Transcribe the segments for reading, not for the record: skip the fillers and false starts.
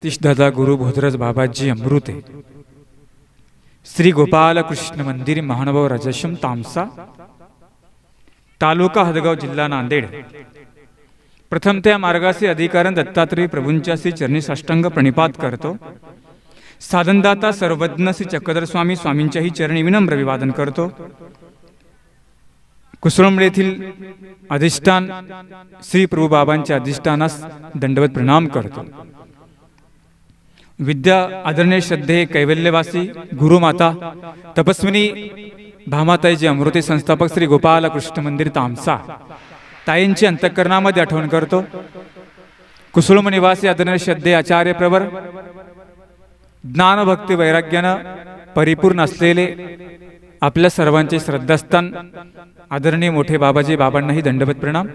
तीशदादा गुरु भोदरज बाबाजी अमृते श्री गोपाल कृष्ण मंदिर महानुभाव राजश्रम तामसा तालुका हदगाव जिल्हा नांदेड। प्रथम त्या मार्गाचे अधिकारण दत्तात्रय प्रभूंच्या श्री चरणी साष्टांग प्रणिपात करतो। साधनदाता सर्वज्ञ श्री चक्रधर स्वामी स्वामींच्याही चरणी विनम्र अभिवादन करतो। कुसुळंबे येथील अधिष्ठान श्री प्रभू बाबांच्या अधिष्ठानास दंडवत प्रणाम करतो। विद्या आदरणीय श्रद्धेय कैवल्यवासी गुरुमाता तपस्विनी भामाताईचे अमृते संस्थापक श्री गोपाल कृष्ण मंदिर तामसा ताईंची अंतःकरणामध्ये आठवण करतो। कुसुळंब निवासी आदरणीय श्रद्धेय आचार्य प्रवर ज्ञान भक्ती वैराग्याने परिपूर्ण असलेले आपल्या सर्वांचे श्रद्धास्थान आदरणीय मोठे बाबाजी बाबांनाही दंडवत प्रणाम।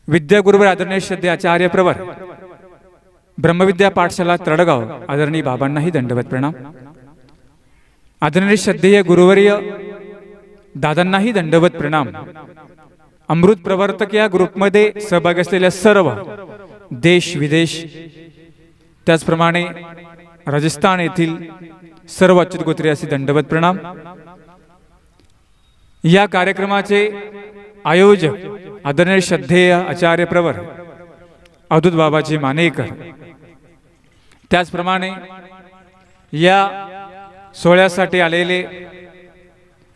विद्यागुरुवर आदरणीय श्रद्धेय आचार्य प्रवर ब्रह्मविद्या पाठशाला तळगाव आदरणीय बाबांनाही दंडवत प्रणाम। आदरणीय श्रद्धेय गुरुवर्य दादांनाही दंडवत प्रणाम। अमृत प्रवर्तक या ग्रुपमध्ये सहभागी असलेल्या सर्व देश विदेश त्याचप्रमाणे राजस्थान येथील सर्व अच्युत गोत्रे असे दंडवत प्रणाम। या कार्यक्रमाचे आयोजक आदरणीय श्रद्धेय आचार्य प्रवर अवधूत बाबाजी मानेकर, त्याचप्रमाणे या सोहळ्यासाठी आलेले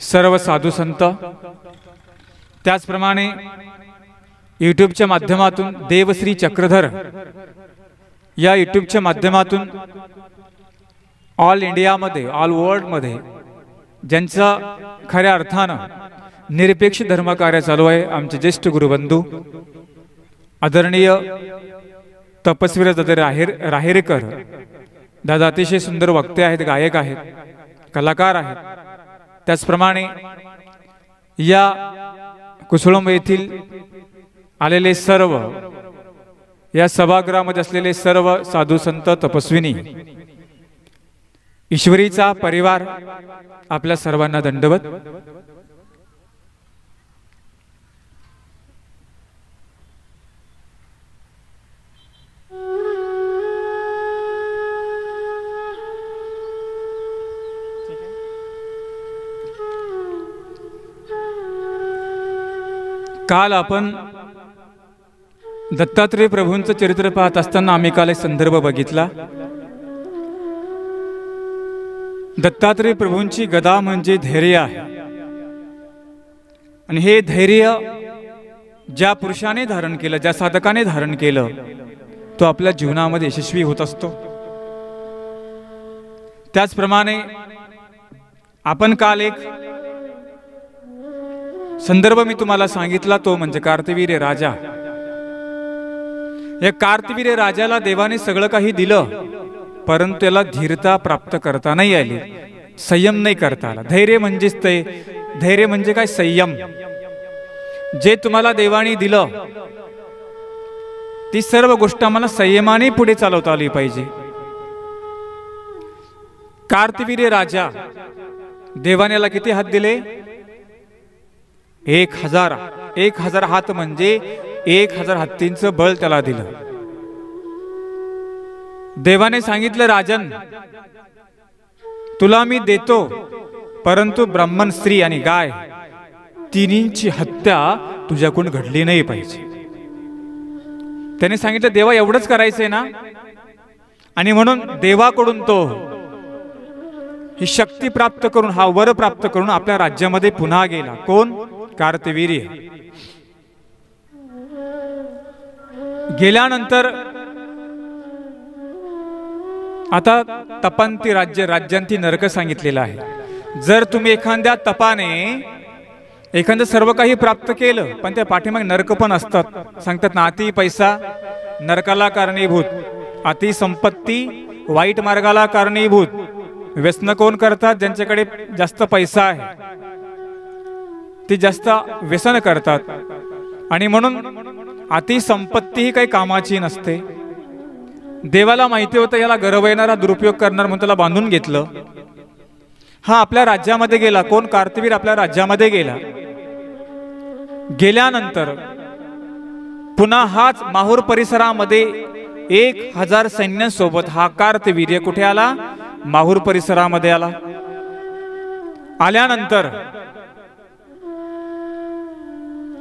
सर्व साधू संत, त्याचप्रमाणे यूट्यूबच्या माध्यमातून देवश्री चक्रधर या यूट्यूबच्या माध्यमातून ऑल इंडियामध्ये ऑल वर्ल्डमध्ये ज्यांचा खऱ्या अर्थानं निरपेक्ष धर्मकार्य चालू आहे आमचे ज्येष्ठ गुरुबंधू आदरणीय तपस्वी दादा राहेरकर दादा अतिशय सुंदर वक्ते आहेत, गायक आहेत, कलाकार आहेत। त्याचप्रमाणे या कुसुळंब येथील आलेले सर्व या सभागृहामध्ये असलेले सर्व साधू संत तपस्विनी ईश्वरीचा परिवार आपल्या सर्वांना दंडवत। काल आपण दत्तात्रय प्रभूंचं चरित्र पाहत असताना आम्ही काल एक संदर्भ बघितला। दत्तात्रय प्रभूंची गदा म्हणजे धैर्य आहे आणि हे धैर्य ज्या पुरुषाने धारण केलं, ज्या साधकाने धारण केलं, तो आपल्या जीवनामध्ये यशस्वी होत असतो। त्याचप्रमाणे आपण काल एक संदर्भ मी तुम्हाला सांगितला, तो म्हणजे कार्तवीर्य राजा। या कार्तवीर्य राजाला देवाने सगळं काही दिलं, परंतु त्याला धीरता प्राप्त करता नाही आली, संयम नाही करता आला। धैर्य म्हणजेच ते, धैर्य म्हणजे काय? संयम। जे तुम्हाला देवाने दिलं ती सर्व गोष्ट आम्हाला संयमाने पुढे चालवता आली पाहिजे। कार्तवीर्य राजा देवाने याला किती हात दिले? 1000 हात म्हणजे 1000 हत्तींचं बळ त्याला दिलं। देवाने सांगितलं, राजन तुला मी देतो, परंतु ब्राह्मण, स्त्री आणि गाय तिन्हींची हत्या तुझ्याकडून घडली नाही पाहिजे। त्याने सांगितलं, देवा एवढंच करायचंय ना? आणि म्हणून देवाकडून तो ही शक्ती प्राप्त करून, हा वर प्राप्त करून आपल्या राज्यामध्ये पुन्हा गेला। कोण? कार्तवीर्य। गेल्यानंतर आता तपांती राज्यांती नरक सांगितलेला आहे। जर तुम्ही एखाद्या तपाने एखादं सर्व काही प्राप्त केलं, पण त्या पाठीमागे नरक पण असतात। सांगतात ना, अति पैसा नरकाला कारणीभूत, अति संपत्ती वाईट मार्गाला कारणीभूत। व्यसन कोण करतात? ज्यांच्याकडे जास्त पैसा आहे ते जास्त व्यसन करतात, आणि म्हणून अति संपत्ती ही काही कामाची नसते। देवाला माहिती होतं याला गर्व येणारा, दुरुपयोग करणार, म्हणून त्याला बांधून घेतलं। हा आपल्या राज्यामध्ये गेला। कोण? कार्तवीर आपल्या राज्यामध्ये गेला। गेल्यानंतर पुन्हा हाच माहूर परिसरामध्ये 1000 सैन्यासोबत हा कार्तवीर्य कुठे आला? माहूर परिसरामध्ये आला. आल्यानंतर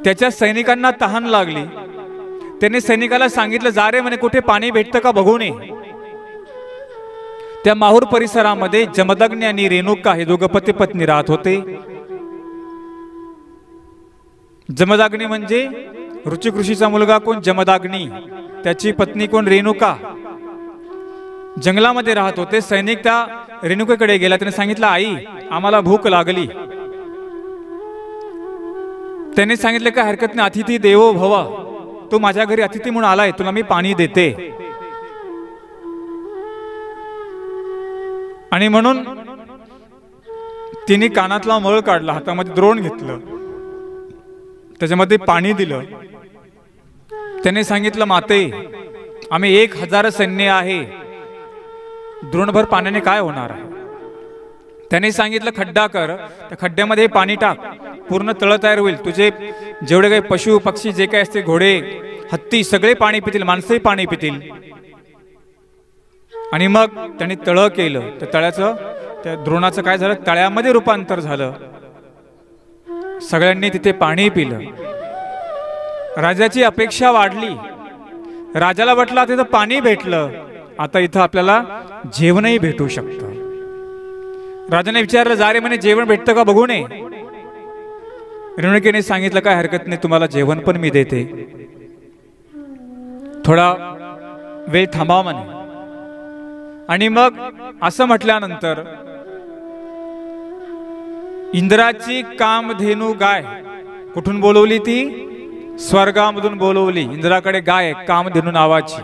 त्याच्या सैनिकांना तहान लागली. त्याने सैनिकाला सांगितलं, जा रे म्हणे, कुठे पाणी भेटतं का बघून ये. त्या माहूर परिसरामध्ये जमदग्नी आणि रेणुका हे दोघं पती पत्नी राहत होते. जमदग्नी म्हणजे ऋचिक ऋषीचा मुलगा कोण? जमदग्नी. त्याची पत्नी कोण? रेणुका. जंगलामध्ये राहत होते. सैनिक त्या रेणुकेकडे गेला. त्याने सांगितलं, आई आम्हाला भूक लागली. त्याने सांगितलं, काय हरकत नाही, अतिथी देवो भव, तू माझ्या घरी अतिथी म्हणून आलाय, तुला मी पाणी देते. आणि म्हणून तिने कानातला मळ काढला, हातामध्ये द्रोण घेतलं, त्याच्यामध्ये पाणी दिलं. त्याने सांगितलं, माते आम्ही 1000 सैन्य आहे, द्रोणभर पाण्याने काय होणार आहे. त्याने सांगितलं, खड्डा कर, त्या खड्ड्यामध्ये पाणी टाक, पूर्ण तळ तयार होईल. तुझे जेवढे काही पशु पक्षी जे काही असते, घोडे हत्ती सगळे पाणी पितील, माणसंही पाणी पितील. आणि मग त्यांनी तळ केलं. त्या तळ्याचं, त्या द्रोणाचं काय झालं? तळ्यामध्ये रूपांतर झालं. सगळ्यांनी तिथे पाणी पिलं. राजाची अपेक्षा वाढली. राजाला वाटलं तिथं पाणी भेटलं, आता इथं आपल्याला जेवणही भेटू शकतं. राजाने विचारलं, जा रे म्हणे, जेवण भेटतं का बघू नये. रेणुकेने सांगितलं, काय हरकत नाही, तुम्हाला जेवण पण मी देते, थोडा वेळ थांबा म्हणे. आणि मग असं म्हटल्यानंतर इंद्राची कामधेनू गाय कुठून बोलवली? ती स्वर्गामधून बोलवली. इंद्राकडे गाय कामधेनू नावाची.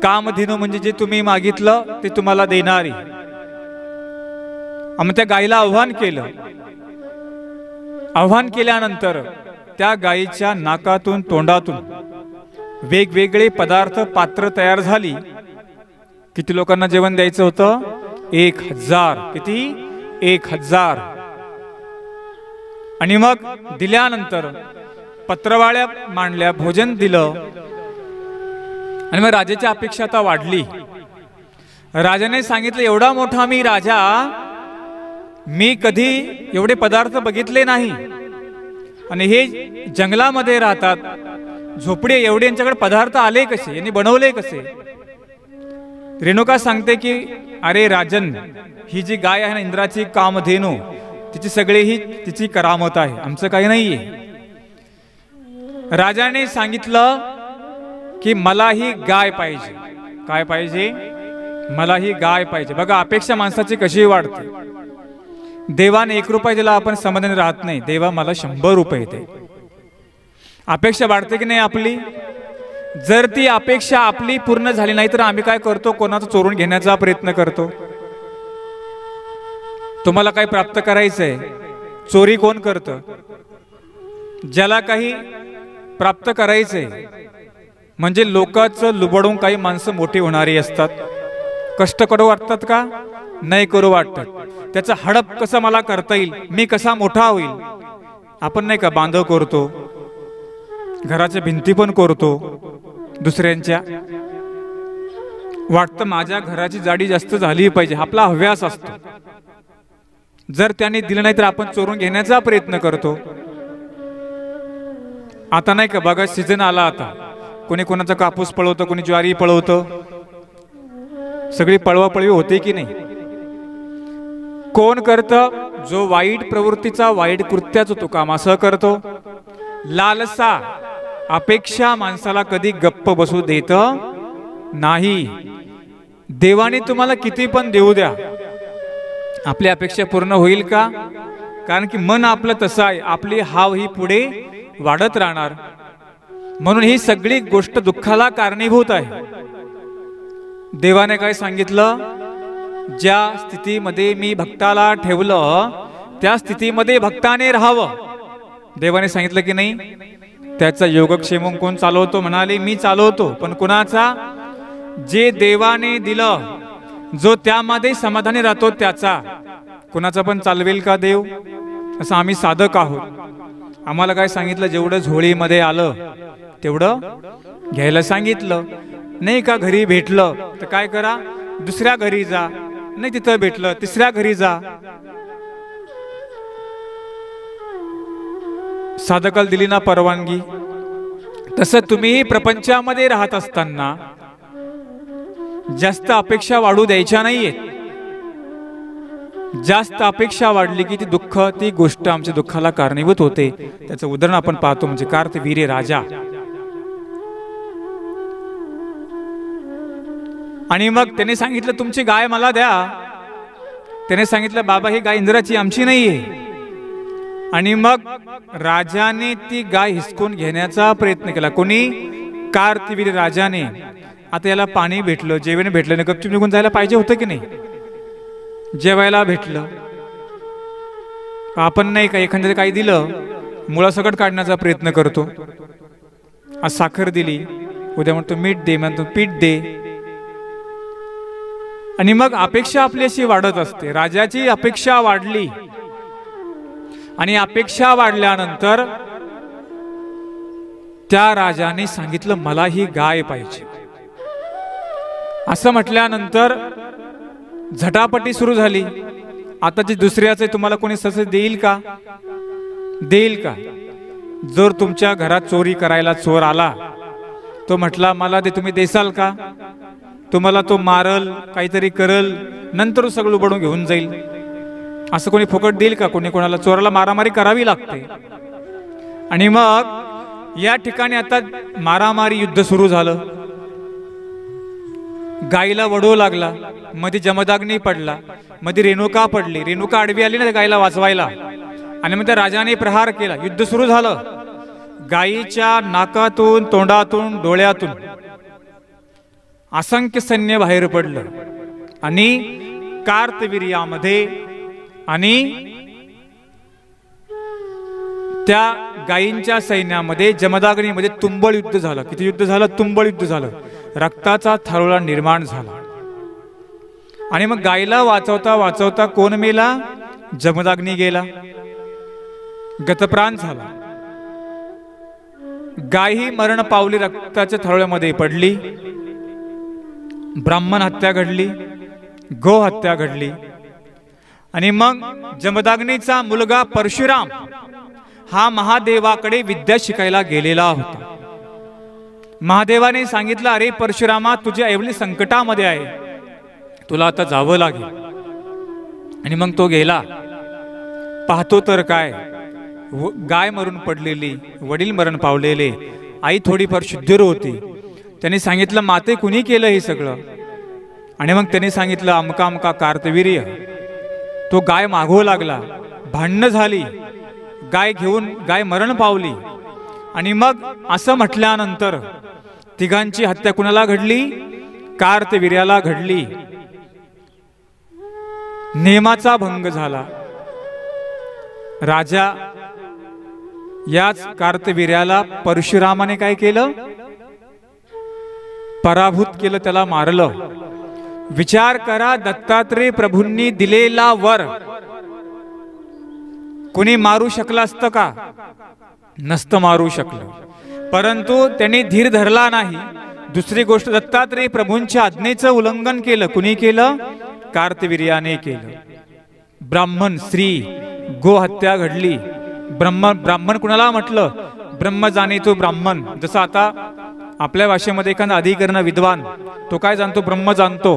कामधेनू म्हणजे जे तुम्ही मागितलं ते तुम्हाला देणारी. आम्ही त्या गायीला आव्हान केलं. आव्हान केल्यानंतर त्या गायीच्या नाकातून तोंडातून वेगवेगळे पदार्थ, पात्र तयार झाली. किती लोकांना जेवण द्यायचं होतं? 1000. किती? 1000. आणि मग दिल्यानंतर पत्रवाळ्या मांडल्या, भोजन दिलं. आणि मग राजाची अपेक्षा आता वाढली. राजाने सांगितलं, एवढा मोठा मी राजा, मी कधी एवढे पदार्थ बघितले नाही. आणि हे जंगलामध्ये राहतात, झोपडे, एवढे यांच्याकडे पदार्थ आले कसे, यांनी बनवले कसे. रेणुका सांगते की, अरे राजन, ही जी गाय आहे ना, इंद्राची कामधेनू, तिची सगळी ही तिची करामत आहे, आमचं काही नाहीये. राजाने सांगितलं की मला ही गाय पाहिजे. काय पाहिजे? मला ही गाय पाहिजे. बघा अपेक्षा माणसाची कशी वाढते. देवाने 1 रुपया दिला, आपण समाधानी राहत नाही. देवा मला 100 रुपये दे. अपेक्षा वाढते की नाही आपली? जर ती अपेक्षा आपली पूर्ण झाली नाही तर आम्ही काय करतो? कोणाचं चोरून घेण्याचा प्रयत्न करतो. तुम्हाला काय प्राप्त करायचंय, चोरी कोण करतं? ज्याला काही प्राप्त करायचंय, म्हणजे लोकांचं लुबडून काही माणसं मोठी होणारी असतात. कष्ट करू वाटतात का? नाही करू वाटतात. त्याचा हडप कसं मला करता येईल, मी कसा मोठा होईल, आपण नाही का बांधव करतो, घराच्या भिंती पण करतो दुसऱ्यांच्या. वाटतं माझ्या घराची जाडी जास्त झाली पाहिजे, आपला हव्यास असतो. जर त्याने दिलं नाही तर आपण चोरून घेण्याचा प्रयत्न करतो. आता नाही का बघा, सीझन आला आता, कोणी कोणाचा कापूस पळवतं, कोणी ज्वारी पळवतं, सगळी पळवापळवी होते की नाही? कोण करतं? जो वाईट प्रवृत्तीचा, वाईट कृत्याचं तो काम असं करतो. लालसा, अपेक्षा माणसाला कधी गप्प बसू देत नाही. देवाने तुम्हाला किती पण देऊ द्या, आपली अपेक्षा पूर्ण होईल का? कारण की मन आपलं तसं आहे, आपली हाव ही पुढे वाढत राहणार. म्हणून ही सगळी गोष्ट दुःखाला कारणीभूत आहे. देवाने काय सांगितलं? ज्या स्थितीमध्ये मी भक्ताला ठेवलं त्या स्थितीमध्ये भक्ताने राहावं. देवाने सांगितलं की नाही? त्याचा योगक्षेम कोण चालवतो? म्हणाले मी चालवतो. पण कुणाचा? जे देवाने दिलं, जो त्यामध्ये समाधानी राहतो त्याचा. कुणाचा पण चालवेल का देव? असं आम्ही साधक आहोत. आम्हाला काय सांगितलं? जेवढं झोळीमध्ये आलं तेवढं घ्यायला सांगितलं. नाही का घरी भेटलं तर काय करा, दुसऱ्या घरी जा, नाही तिथं भेटलं तिसऱ्या घरी जा. साधकाला दिली ना परवानगी. तसं तुम्ही प्रपंचामध्ये राहत असताना जास्त अपेक्षा वाढू द्यायच्या नाहीयेत. जास्त अपेक्षा वाढली की ती गोष्ट आमच्या दुःखाला कारणीभूत होते. त्याचं उदाहरण आपण पाहतो म्हणजे कार्तवीर्य राजा. आणि मग त्याने सांगितलं तुमची गाय मला द्या. त्याने सांगितलं बाबा ही गाय इंद्राची आमची नाहीये. आणि मग राजाने ती गाय हिसकून घेण्याचा प्रयत्न केला. कोणी? कार्तवीर्य राजाने. आता याला पाणी भेटलं, जेवण भेटलं नाही, गपचूप निघून जायला पाहिजे होतं की नाही? जेवायला भेटलं. आपण नाही का एखाद्याला काही दिलं मुळासकट काढण्याचा प्रयत्न करतो. आज साखर दिली, उद्या म्हणतो मीठ दे, म्हणतो पीठ दे. आणि मग अपेक्षा आपली अशी वाढत असते. राजाची अपेक्षा वाढली आणि अपेक्षा वाढल्यानंतर त्या राजाने सांगितलं मला ही गाय पाहिजे. असं म्हटल्यानंतर झटापटी सुरू झाली. आता जी दुसऱ्याचे तुम्हाला कोणी ससे देईल का? देईल का? जर तुमच्या घरात चोरी करायला चोर आला, तो म्हटला मला ते तुम्ही देसाल का? तुम्हाला तो मारल, काहीतरी करल, नंतर सगळं उबडून घेऊन जाईल. असं कोणी फुकट देईल का? कोणी कोणाला? चोराला मारामारी करावी लागते. आणि मग या ठिकाणी आता मारामारी युद्ध सुरू झालं. गायीला वडो लागला, मध्ये जमदाग्नी पडला, मध्ये रेणुका पडली. रेणुका आडवी आली ना गायीला वाचवायला, आणि मग त्या राजाने प्रहार केला. युद्ध सुरू झालं. गायीच्या नाकातून, तोंडातून, डोळ्यातून असंख्य सैन्य बाहेर पडलं. आणि कार्तवीर्यामध्ये आणि त्या गायींच्या सैन्यामध्ये जमदाग्नीमध्ये तुंबळ युद्ध झालं. किती युद्ध झालं? तुंबळ युद्ध झालं. रक्ताचा थारोळा निर्माण झाला. आणि मग गायीला वाचवता वाचवता कोण मेला? जमदाग्नी गेला, गतप्राण झाला. गाय ही मरण पावली, रक्ताच्या थारोळ्यामध्ये पडली. ब्राह्मण हत्या घडली, गो हत्या घडली. आणि मग जमदाग्नीचा मुलगा परशुराम हा महादेवाकडे विद्या शिकायला गेलेला होता. महादेवाने सांगितलं अरे परशुरामा तुझ्या एवढी संकटामध्ये आहे, तुला आता जावं लागेल. आणि मग तो गेला. पाहतो तर काय, गाय मरून पडलेली, वडील मरण पावलेले, आई थोडीफार शुद्धीर होती. त्यांनी सांगितलं माते कुणी केलं हे सगळं? आणि मग त्यांनी सांगितलं अमका अमका कार्तवीर्य. तो गाय मागवू लागला, भांडणं झाली, गाय मरण पावली. आणि मग असं म्हटल्यानंतर तिघांची हत्या कुणाला घडली? कार्तवीर्याला घडली. नियमाचा भंग झाला. राजा याच कार्तवीर्याला परशुरामाने काय केलं? पराभूत केलं, त्याला मारलं. विचार करा, दत्तात्रेय प्रभूंनी दिलेला वर कुणी मारू शकलं असतं का? नसतं मारू शकलं. परंतु त्यांनी धीर धरला नाही. दुसरी गोष्ट, दत्तात्रेय प्रभूंच्या आज्ञेचं उल्लंघन केलं. कुणी केलं? कार्तवीर्याने केलं. ब्राह्मण, स्त्री, गो हत्या घडली. ब्राह्मण कुणाला म्हटलं? ब्रह्म जाणे तो ब्राह्मण. जसं आता आपल्या भाषेमध्ये एखादा अधिकरण विद्वान, तो काय जाणतो? ब्रह्म जाणतो.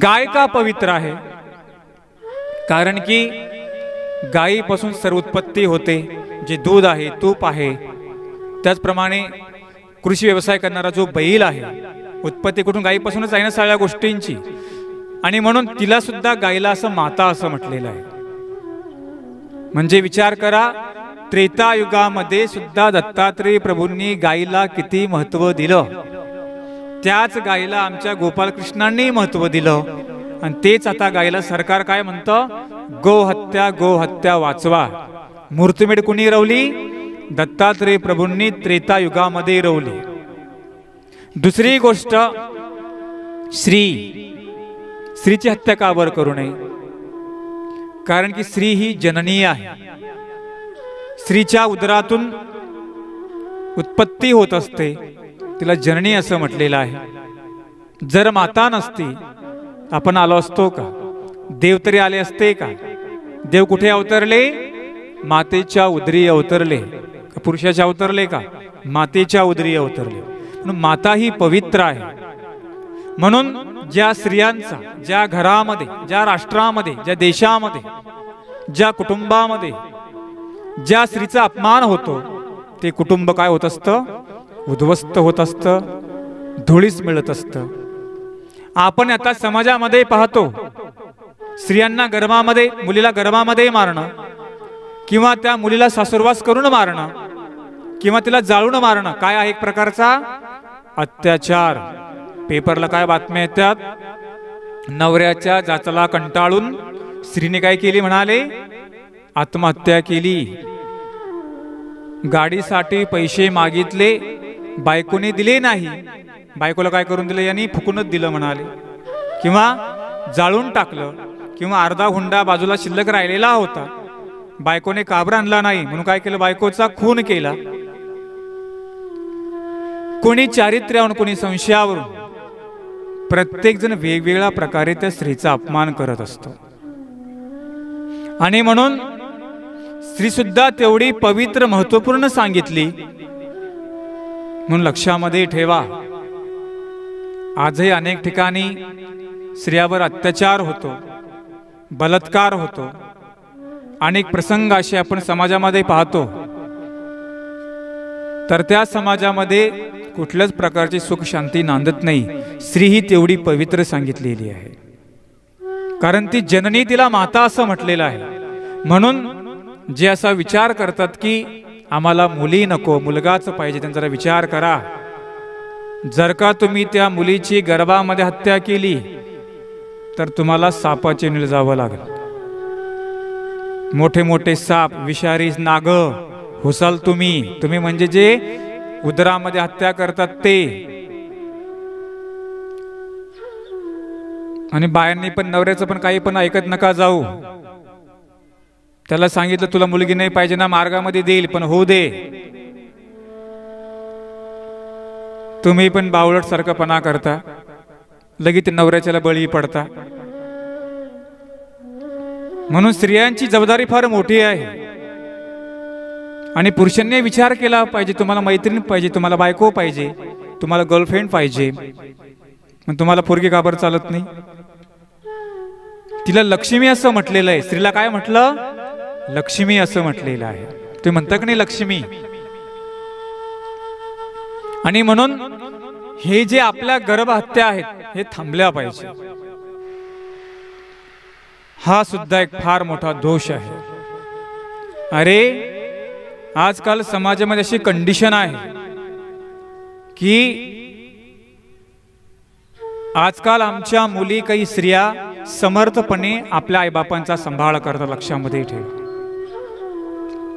गाय का पवित्र आहे? कारण की गायीपासून सर्व उत्पत्ती होते. जे दूध आहे, तूप आहे. त्याचप्रमाणे कृषी व्यवसाय करणारा जो बैल आहे, उत्पत्ती कुठून? गायीपासूनच आहे ना सगळ्या गोष्टींची. आणि म्हणून तिला सुद्धा गायीला असं माता असं म्हटलेलं आहे. म्हणजे विचार करा, त्रेतायुगामध्ये सुद्धा दत्तात्रेय प्रभूंनी गायीला किती महत्व दिलं. त्याच गायीला आमच्या गोपालकृष्णांनी महत्व दिलं. आणि तेच आता गायीला सरकार काय म्हणतं? गो हत्या वाचवा. मूर्तिमेढ कुणी रवली? दत्तात्रेय प्रभूंनी त्रेतायुगामध्ये रवली. दुसरी गोष्ट, स्त्रीची हत्या का बरं करू नये? कारण की स्त्री ही जननी आहे. स्त्रीच्या उदरातून उत्पत्ती होत असते, तिला जननी असं म्हटलेलं आहे। जर माता नसती आपण आलो असतो का? देव तरी आले असते का? देव कुठे अवतरले? मातेच्या उदरी अवतरले। पुरुषाच्या अवतरले का? मातेच्या उदरी अवतरले। म्हणून माता ही पवित्र आहे। म्हणून ज्या स्त्रियांचा, ज्या घरामध्ये, ज्या राष्ट्रामध्ये, ज्या देशामध्ये, ज्या कुटुंबामध्ये ज्या स्त्रीचा अपमान होतो ते कुटुंब काय होत असतं? उद्ध्वस्त होत असतं, धुळीस मिळत असतं। आपण आता समाजामध्ये पाहतो, स्त्रियांना गर्भामध्ये, मुलीला गर्भामध्ये मारणं, किंवा त्या मुलीला सासुरवास करून मारणं, किंवा तिला जाळून मारणं काय आहे? एक प्रकारचा अत्याचार। पेपरला काय बातम्या येतात? नवऱ्याच्या जाचाला कंटाळून स्त्रीने काय केली म्हणाले? आत्महत्या केली। गाडीसाठी पैसे मागितले, बायकोने दिले नाही, बायकोला काय करून दिलं? यांनी फुकूनच दिलं म्हणाले, किंवा जाळून टाकलं, किंवा अर्धा हुंडा बाजूला शिल्लक राहिलेला होता, बायकोने काबर आणला नाही म्हणून काय केलं? बायकोचा खून केला। कोणी चारित्र्यावरून, कोणी संशयावरून, प्रत्येक जण वेगवेगळ्या प्रकारे त्या स्त्रीचा अपमान करत असतो। आणि म्हणून स्त्री सुद्धा तेवढी पवित्र, महत्वपूर्ण सांगितली। म्हणून लक्षामध्ये ठेवा, आजही अनेक ठिकाणी स्त्रियावर अत्याचार होतो, बलात्कार होतो, अनेक प्रसंग असे आपण समाजामध्ये पाहतो। तर त्या समाजामध्ये कुठल्याच प्रकारची सुख शांती नांदत नाही। स्त्री ही तेवढी पवित्र सांगितलेली आहे, कारण ती जननी, तिला माता असं म्हटलेलं आहे। म्हणून जे असा विचार करतात की आम्हाला मुली नको, मुलगाच पाहिजे, त्यांचा जरा विचार करा। जर का तुम्ही त्या मुलीची गर्भामध्ये हत्या केली तर तुम्हाला सापाचे नीळ जावं लागेल। मोठे मोठे साप, विषारी नाग हुसाल तुम्ही म्हणजे जे उदरामध्ये हत्या करतात ते। आणि बायांनी पण, नवऱ्याचं पण काही पण ऐकत नका जाऊ। त्याला सांगितलं तुला मुलगी नाही पाहिजे ना, मार्गामध्ये देईल, पण होऊ दे। तुम्ही पण बावळट सारखंपणा करता, लगेच नवऱ्याच्याला बळी पडता। म्हणून स्त्रियांची जबाबदारी फार मोठी आहे। आणि पुरुषांनी विचार केला पाहिजे, तुम्हाला मैत्रीण पाहिजे, तुम्हाला बायको पाहिजे, तुम्हाला गर्लफ्रेंड पाहिजे, पण तुम्हाला पोरगी काबर चालत नाही? तिला लक्ष्मी असं म्हटलेलं आहे। स्त्रीला काय म्हटलं? लक्ष्मी असं म्हटलेलं आहे। तुम्ही म्हणता की नाही लक्ष्मी? आणि म्हणून हे जे आपल्या गर्भहत्या आहेत हे थांबल्या पाहिजे। हा सुद्धा एक फार मोठा दोष आहे। अरे आजकाल समाजामध्ये अशी कंडिशन आहे की आजकाल आमच्या मुली, काही स्त्रिया समर्थपणे आपल्या आईबापांचा सांभाळ करतात। लक्षामध्ये ठेवा,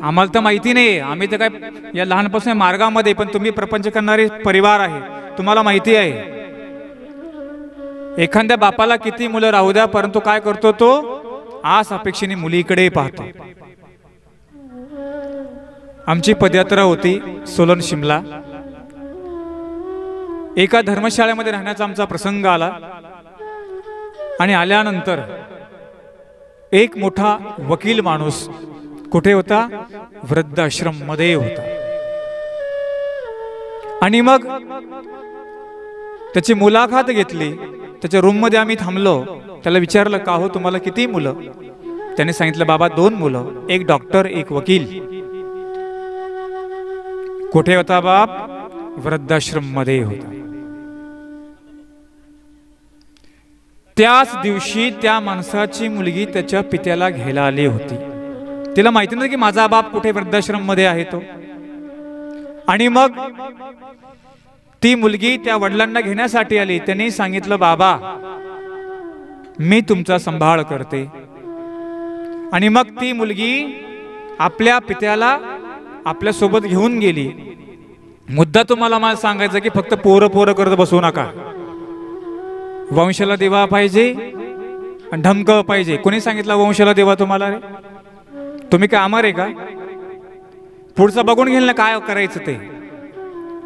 आम्हाला तर माहिती नाही, आम्ही तर काय या लहानपासून मार्गामध्ये, पण तुम्ही प्रपंच करणारे परिवार आहे, तुम्हाला माहिती आहे। एखाद्या बापाला किती मुलं राहू द्या, परंतु काय करतो तो? आस अपेक्षेने मुलीकडे पाहतो। आमची पदयात्रा होती सोलन शिमला, एका धर्मशाळेमध्ये राहण्याचा आमचा प्रसंग आला। आणि आल्यानंतर एक मोठा वकील माणूस कुठे होता? वृद्धाश्रम मध्ये होता। आणि मग त्याची मुलाखत घेतली, त्याच्या रूम मध्ये आम्ही थांबलो। त्याला विचारलं, का हो तुम्हाला किती मुलं? त्याने सांगितलं, बाबा 2 मुलं, एक डॉक्टर, एक वकील। कुठे होता बाप? वृद्धाश्रम मध्ये होता। त्याच दिवशी त्या माणसाची मुलगी त्याच्या पित्याला घ्यायला आली होती। तिला माहिती नव्हतं की माझा बाप कुठे वृद्धाश्रम मध्ये आहे तो। आणि मग ती मुलगी त्या वडिलांना घेण्यासाठी आली। त्यांनी सांगितलं, बाबा मी तुमचा सांभाळ करते। आणि मग ती मुलगी आपल्या पित्याला आपल्या सोबत घेऊन गेली। मुद्दा तुम्हाला मला सांगायचा की फक्त पोरं पोरं करत बसू नका। वंशाला देवा पाहिजे आणि ढमक पाहिजे। कोणी सांगितलं वंशाला देवा तुम्हाला? रे तुम्ही काय अमर आहे का? पुढचं बघून घेईल ना काय करायचं ते।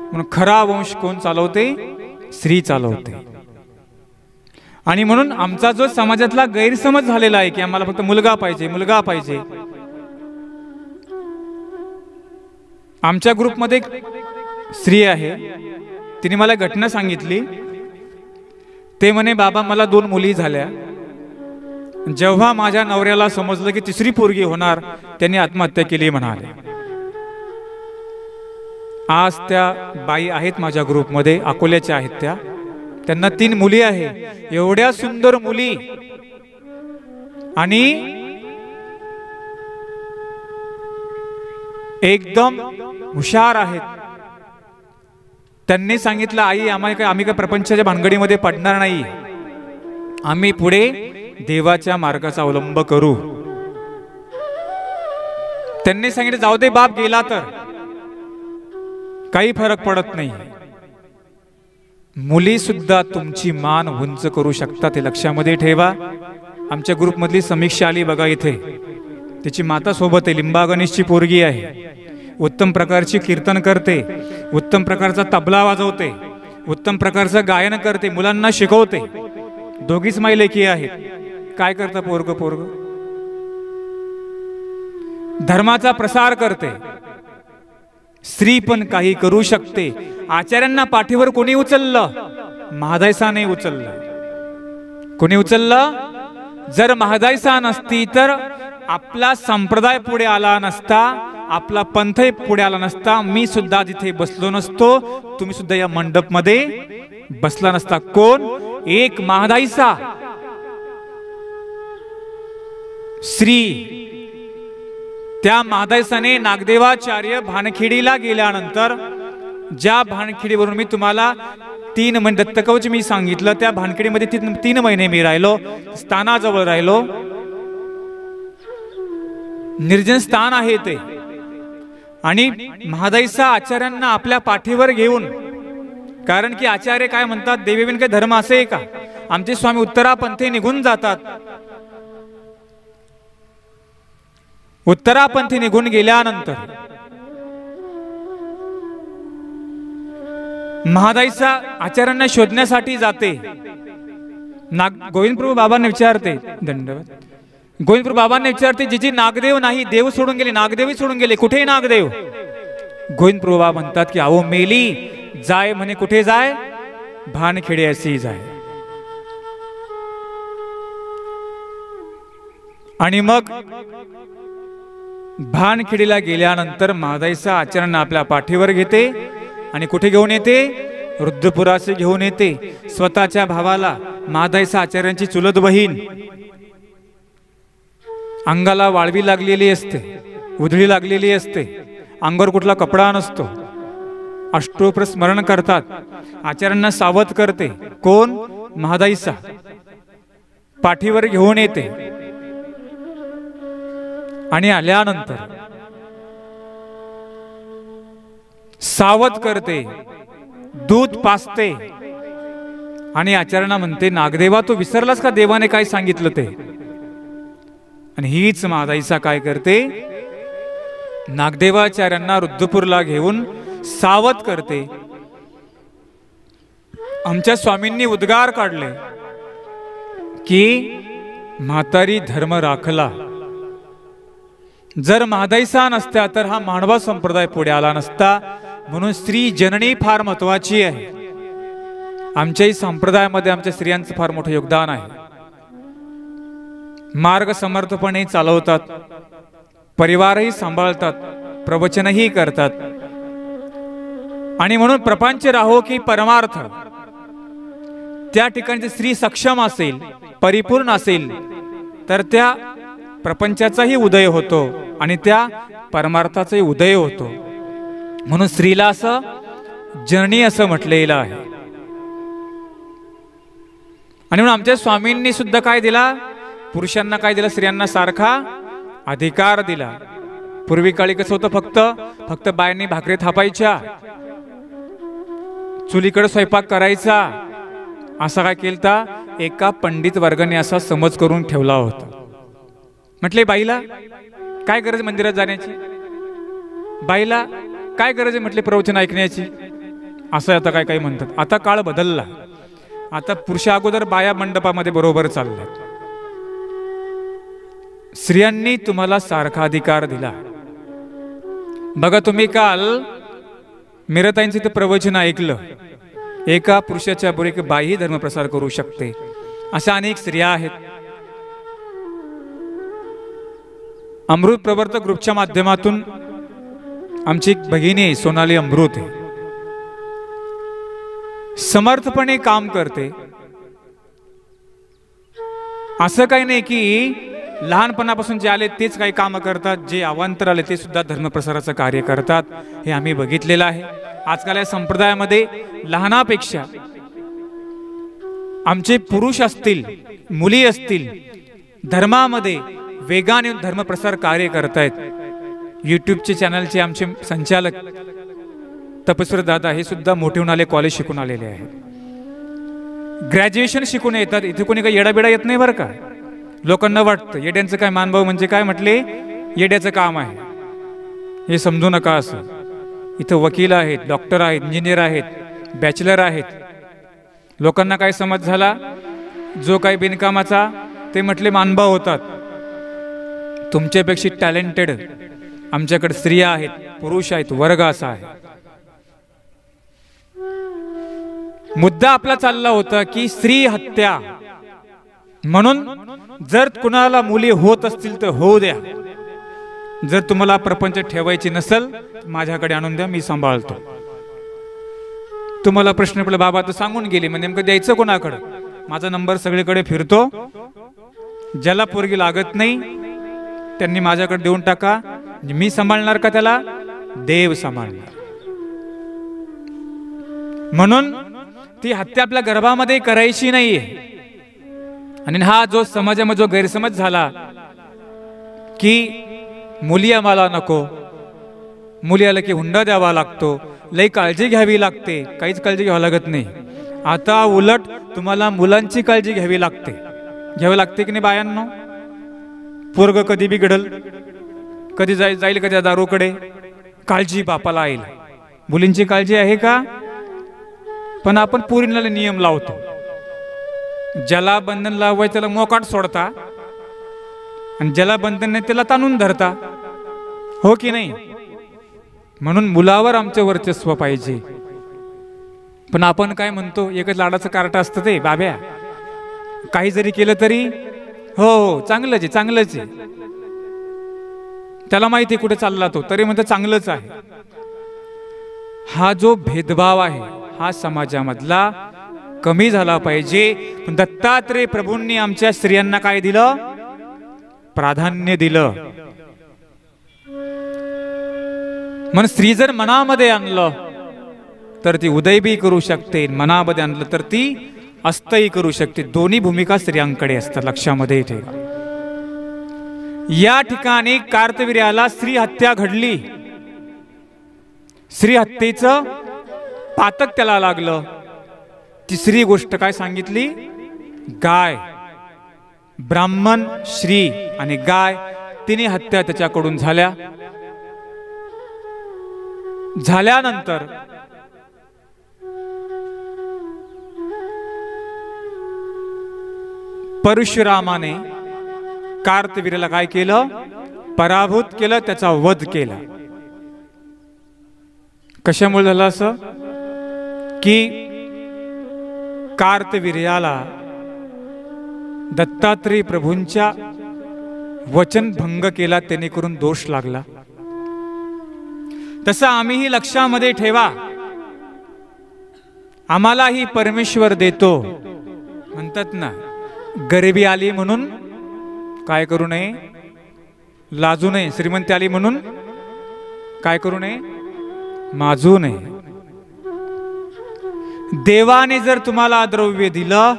म्हणून खरा वंश कोण चालवते? स्त्री चालवते. आणि म्हणून आमचा जो समाजातला गैरसमज झालेला आहे की आम्हाला फक्त मुलगा पाहिजे, मुलगा पाहिजे. आमच्या ग्रुपमध्ये एक स्त्री आहे, तिने मला घटना सांगितली. ते म्हणे, बाबा मला 2 मुली झाल्या. जेव्हा माझ्या नवऱ्याला समजलं की तिसरी पोरगी होणार, त्यांनी आत्महत्या केली म्हणाले. आज त्या बाई आहेत माझ्या ग्रुपमध्ये, अकोल्याच्या आहेत त्या. त्यांना 3 मुली आहे, एवढ्या सुंदर मुली आणि एकदम हुशार आहेत. त्यांनी सांगितलं, आई आम्ही काय प्रपंचाच्या भानगडीमध्ये पडणार नाही, आम्ही पुढे देवाच्या मार्गाचा अवलंब करू. त्यांनी सांगितलं, जाऊ दे बाप गेला तर काही फरक पडत नाही. मुली सुद्धा तुमची मान उंच करू शकतात, हे लक्षामध्ये ठेवा. आमच्या ग्रुपमधली समीक्षा आली बघा इथे, तिची माता सोबत आहे, लिंबा गणेशची पोरगी आहे. उत्तम प्रकारची कीर्तन करते, उत्तम प्रकारचा तबला वाजवते, उत्तम प्रकारचं गायन करते, मुलांना शिकवते. दोघीच माई लेकी आहेत. काय करतं पोरग? धर्माचा प्रसार करते. स्त्री पण काही करू शकते. आचार्यांना पाठीवर कोणी उचललं? महादायसाने उचललं. कोणी उचललं? जर महादायसा नसती तर आपला संप्रदाय पुढे आला नसता, आपला पंथ पुढे आला नसता, मी सुद्धा जिथे बसलो नसतो, तुम्ही सुद्धा या मंडप मध्ये बसला नसता. कोण? एक महादायसा श्री. त्या महादायसाने नागदेवाचार्य भानखेडीला गेल्यानंतर, ज्या भानखेडीवरून मी तुम्हाला 3 महिने दत्तकवच मी सांगितलं, त्या भानखेडीमध्ये 3 महिने मी राहिलो, स्थानाजवळ राहिलो. निर्जन स्थान आहे ते. आणि महादायसा आचार्यांना आपल्या पाठीवर घेऊन, कारण की आचार्य काय म्हणतात, देवीविन काही धर्म असे का? आमचे स्वामी उत्तरापंथी निघून जातात. उत्तरापंथी निघून गेल्यानंतर महादायसा आचार्यांना शोधण्यासाठी जाते. गोविंदप्रभू बाबांना विचारते, दंडवत. गोविंदप्रभू बाबांना विचारते, जिची नागदेव नाही, देव सोडून गेले, नागदेवी सोडून गेले, कुठे नागदेव? गोविंदप्रभू बाबा म्हणतात की अहो मेली, जाय म्हणे. कुठे जाय? भानखेडे अशी जाय. आणि मग भानखेडीला गेल्यानंतर महादायसा आचार्यांना आपल्या पाठीवर घेते आणि कुठे घेऊन येते? रुद्रपुराचे घेऊन येते. स्वतःच्या भावाला, महादायसा आचार्यांची चुलत बहीण, अंगाला वाळवी लागलेली असते, उधळी लागलेली असते, अंगावर कुठला कपडा नसतो, अष्टोपर स्मरण करतात. आचार्यांना सावध करते. कोण? महादायसा. पाठीवर घेऊन येते आणि आल्यानंतर सावध करते, दूध पाजते आणि आचार्यांना म्हणते, नागदेवा तू विसरलास का देवाने काय सांगितलं ते? आणि हीच महादायसा काय करते? नागदेवाचार्यांना रुद्रपूरला घेऊन सावध करते. आमच्या स्वामींनी उद्गार काढले की म्हातारी धर्म राखला. जर महादायसा नसत्या तर हा मानवा संप्रदाय पुढे आला नसता. म्हणून स्त्री जननी फार महत्वाची आहे. आमच्याही संप्रदायामध्ये आमच्या स्त्रियांचं फार मोठं योगदान आहे. मार्ग समर्थपणे चालवतात, परिवारही सांभाळतात, प्रवचनही करतात. आणि म्हणून प्रपंच राहो की परमार्थ, त्या ठिकाणी स्त्री सक्षम असेल, परिपूर्ण असेल, तर त्या प्रपंचाचाही उदय होतो आणि त्या परमार्थाचाही उदय होतो. म्हणून स्त्रीला असं जननी असं म्हटलेलं आहे. आणि म्हणून आमच्या स्वामींनी सुद्धा काय दिला? पुरुषांना काय दिला? स्त्रियांना सारखा अधिकार दिला. पूर्वी काळी कसं होतं, फक्त बायांनी भाकरी थापायच्या, चुलीकडे स्वयंपाक करायचा, असा काय केलता? एका पंडित वर्गाने असा समज करून ठेवला होता. म्हटले बाईला काय गरज मंदिरात जाण्याची? बाईला काय गरज आहे म्हटले प्रवचन ऐकण्याची? असं आता काय काही म्हणतात. आता काळ बदलला. आता पुरुषा अगोदर बाया मंडपामध्ये बरोबर चालल्यात. स्त्रियांनी तुम्हाला सारखा अधिकार दिला. बघा, तुम्ही काल मीराताईंचं ते प्रवचन ऐकलं. एका पुरुषाच्या बरोबर एक बाई धर्मप्रसार करू शकते, अशा अनेक स्त्रिया आहेत. अमृत प्रवर्तक ग्रुपच्या माध्यमातून आमची एक भगिनी सोनाली अमृत आहे, समर्थपणे काम करते. असं काही नाही की लहानपणापासून जे आले तेच काही काम करतात, जे अवांतर आले ते सुद्धा धर्मप्रसाराचं कार्य करतात. हे आम्ही बघितलेलं आहे. आजकाल या संप्रदायामध्ये लहानापेक्षा आमचे पुरुष असतील, मुली असतील, धर्मामध्ये वेगाने धर्मप्रसार कार्य करतायत. यूट्यूबचे चॅनलचे आमचे संचालक तपस्वर दादा हे सुद्धा मोठे होऊन आले, कॉलेज शिकून आलेले आहेत, ग्रॅज्युएशन शिकून येतात. इथे कोणी काही येडाबिडा येत नाही बरं का. लोकांना वाटतं येड्यांचं काय मानभाव म्हणजे काय, म्हटले येड्याचं काम आहे, हे समजू नका असं. इथं वकील आहेत, डॉक्टर आहेत, इंजिनियर आहेत, बॅचलर आहेत. लोकांना काय समज झाला, जो काही बिनकामाचा ते म्हटले मानभाव होतात. तुमच्यापेक्षा टॅलेंटेड आमच्याकडे स्त्रिया आहेत, पुरुष आहेत, वर्ग असा आहे. मुद्दा आपला चालला होता की स्त्री हत्या. म्हणून जर कुणाला मुली होत असतील तर होऊ द्या. जर तुम्हाला प्रपंच ठेवायची नसेल माझ्याकडे आणून द्या, मी सांभाळतो. तुम्हाला प्रश्न पडला, बाबा तर सांगून गेले, म्हणजे नेमकं द्यायचं कोणाकडे? माझा नंबर सगळीकडे फिरतो. ज्याला पोरगी लागत नाही त्यांनी माझ्याकडे देऊन टाका. मी सांभाळणार का त्याला? देव सांभाळणार. म्हणून ती हत्या आपल्या गर्भामध्ये करायची नाहीये. आणि हा जो समाजामध्ये जो गैरसमज झाला की मुली आम्हाला नको, मुली आलं की हुंडा द्यावा लागतो, लई काळजी घ्यावी लागते, काहीच काळजी घ्यावी लागत नाही. आता उलट तुम्हाला मुलांची काळजी घ्यावी लागते. घ्यावी लागते की नाही बायांनो? पोरग कधी बिघडल, कधी जाईल कधी दारूकडे, काळजी बापाला येईल. मुलींची काळजी आहे का? पण आपण पोरींना नियम लावतो. ज्याला बंधन लावायचं त्याला मोकाट सोडता, आणि ज्याला बंधन नाही त्याला ताणून धरता, हो की नाही? म्हणून मुलावर आमचं वर्चस्व पाहिजे. पण आपण काय म्हणतो, एकच लाडाचं कार्ट असतं ते बाब्या, काही जरी केलं तरी हो हो चांगलंच आहे, चांगलंच आहे. त्याला माहिती कुठे चालला तो, तरी म्हणतो चांगलंच आहे. हा जो भेदभाव आहे हा समाजामधला कमी झाला पाहिजे. पण दत्तात्रेय प्रभूंनी आमच्या स्त्रियांना काय दिलं? प्राधान्य दिलं. म्हणून स्त्री जर मनामध्ये आणलं तर ती उदय बी करू शकते, मनामध्ये आणलं तर ती अस्तही करू शकते. दोन्ही भूमिका स्त्रियांकडे असतात, लक्षामध्ये ठेवा. या ठिकाणी कार्तवीर्याला स्त्री हत्या घडली. स्त्री हत्येचं पातक त्याला लागलं. तिसरी गोष्ट काय सांगितली? गाय, ब्राह्मण, श्री आणि गाय तिन्ही हत्या त्याच्याकडून झाल्या. झाल्यानंतर परशुरामाने कार्तवीर्याला काय केलं? पराभूत केलं, त्याचा वध केला. कशामुळे झालं असं? की कार्तवीर्याला दत्तात्रेय प्रभूंच्या वचन भंग केला, त्याने करून दोष लागला. तसं आम्हीही लक्षामध्ये ठेवा. आम्हालाही परमेश्वर देतो. म्हणतात ना, गरिबी आली म्हणून काय करू नये? लाजू नये. श्रीमंती आली म्हणून काय करू नये? माजू नये. देवाने जर तुम्हाला द्रव्य दिलं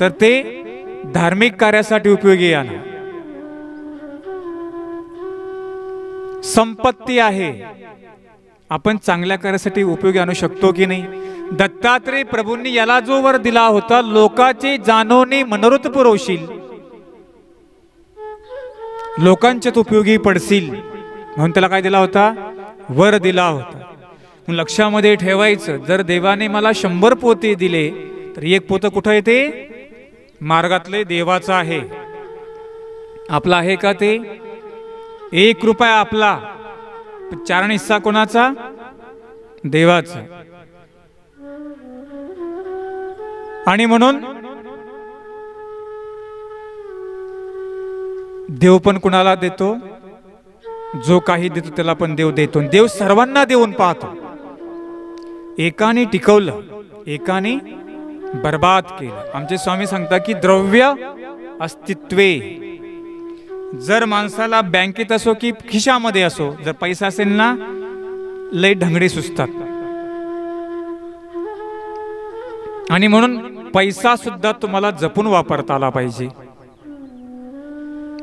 तर ते धार्मिक कार्यासाठी उपयोगी आणा. संपत्ती आहे, आपण चांगल्या कार्यासाठी उपयोगी आणू शकतो की नाही? दत्तात्रेय प्रभूंनी याला जो वर दिला होता, लोकांचे जाणवणे मनोरथ पुरवशील, लोकांच्यात उपयोगी पडशील, म्हणून त्याला काय दिला होता? वर दिला होता. लक्षामध्ये ठेवायचं, जर देवाने मला 100 पोते दिले तर एक पोतं कुठं येते? मार्गातले देवाचं आहे. आपला आहे का ते? 1 रुपया आपला, 4 हिस्सा कोणाचा? देवाचा. आणि म्हणून देव पण कुणाला देतो? जो काही देतो त्याला पण देव देतो. देव सर्वांना देऊन पाहतो. एकाने टिकवलं, एकाने बर्बाद केलं. आमचे स्वामी सांगतात की द्रव्य अस्तित्वे. जर माणसाला बँकेत असो की खिशामध्ये असो, जर पैसा असेल ना, लय ढंगडे सुचतात. आणि म्हणून पैसा सुद्धा तुम्हाला जपून वापरता आला पाहिजे.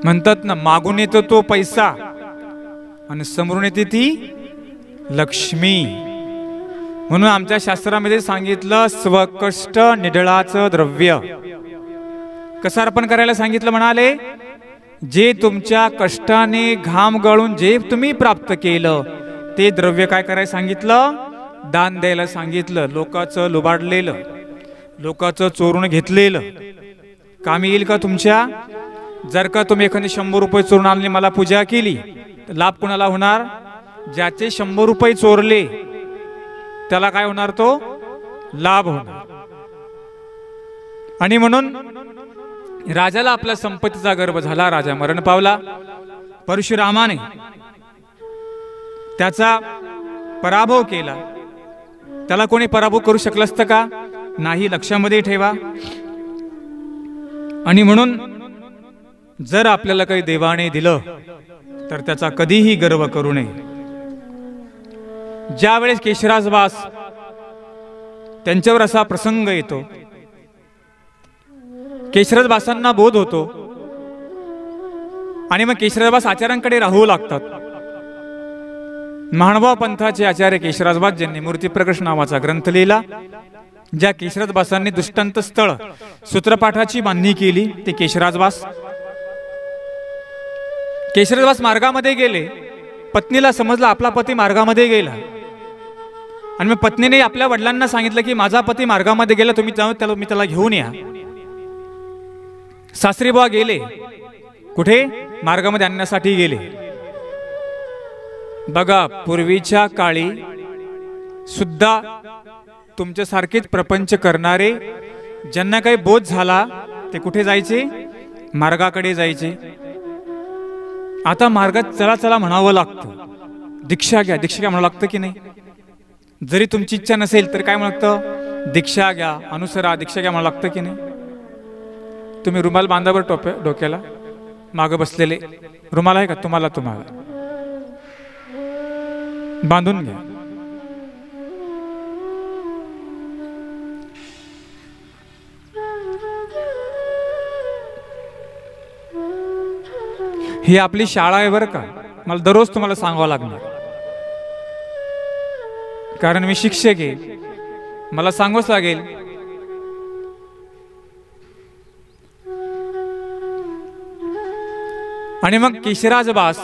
म्हणतात ना, मागून येतो तो पैसा आणि समोरून येते ती लक्ष्मी. म्हणून आमच्या शास्त्रामध्ये सांगितलं, स्वकष्ट निढळाचं द्रव्य. कसं अर्पण करायला सांगितलं? म्हणाले, जे तुमच्या कष्टाने घाम गळून जे तुम्ही प्राप्त केलं ते द्रव्य काय करायला सांगितलं? दान द्यायला सांगितलं. लोकांचं लुबाडलेलं, लोकांचं चोरून घेतलेलं कामी येईल का तुमच्या? जर का तुम्ही एखादी 100 रुपये चोरून आणले, मला पूजा केली, तर लाभ कुणाला होणार? ज्याचे 100 रुपये चोरले त्याला काय होणार? तो लाभ होणार. आणि म्हणून राजाला आपल्या संपत्तीचा गर्व झाला. राजा मरण पावला. परशुरामाने त्याचा पराभव केला. त्याला कोणी पराभव करू शकलं असतं का? नाही. लक्षामध्ये ठेवा. आणि म्हणून जर आपल्याला काही देवाने दिलं तर त्याचा कधीही गर्व करू नये. ज्या वेळेस केशराजवास त्यांच्यावर असा प्रसंग येतो, केशराजवासांना बोध होतो आणि मग केशराजवास आचार्यांकडे राहू लागतात. महानुभाव पंथाचे आचार्य केशराजवास ज्यांनी मूर्तिप्रकर्ष नावाचा ग्रंथ लिहिला, ज्या केशराजवासांनी दृष्टांत स्थळ सूत्रपाठाची बांधणी केली, ते केशराजवास. केशराजवास मार्गामध्ये गेले. पत्नीला समजलं आपला पती मार्गामध्ये गेला, आणि मग पत्नीने आपल्या वडिलांना सांगितलं की माझा पती मार्गामध्ये गेला, तुम्ही जाऊन त्याला घेऊन या. सासरी बुवा गेले. कुठे? मार्गामध्ये आणण्यासाठी गेले. बघा, पूर्वीच्या काळी सुद्धा तुमच्यासारखेच प्रपंच करणारे, ज्यांना काही बोध झाला ते कुठे जायचे? मार्गाकडे जायचे. आता मार्गात चला चला म्हणावं लागतं. दीक्षा घ्या, दीक्षा घ्या म्हणावं लागतं की नाही? जरी तुमची इच्छा नसेल तर काय म्हणतं? दीक्षा घ्या, अनुसरा, दीक्षा घ्या म्हणावं लागतं की नाही? तुम्ही रुमाल बांधावर डोक्याला, मागं बसलेले रुमाल आहे का तुम्हाला? तुम्हाला बांधून घ्या. ही आपली शाळा आहे बरं का. मला दररोज तुम्हाला सांगावं लागणार, कारण मी शिक्षक आहे, मला सांगावंच लागेल. आणि मग केशराजवास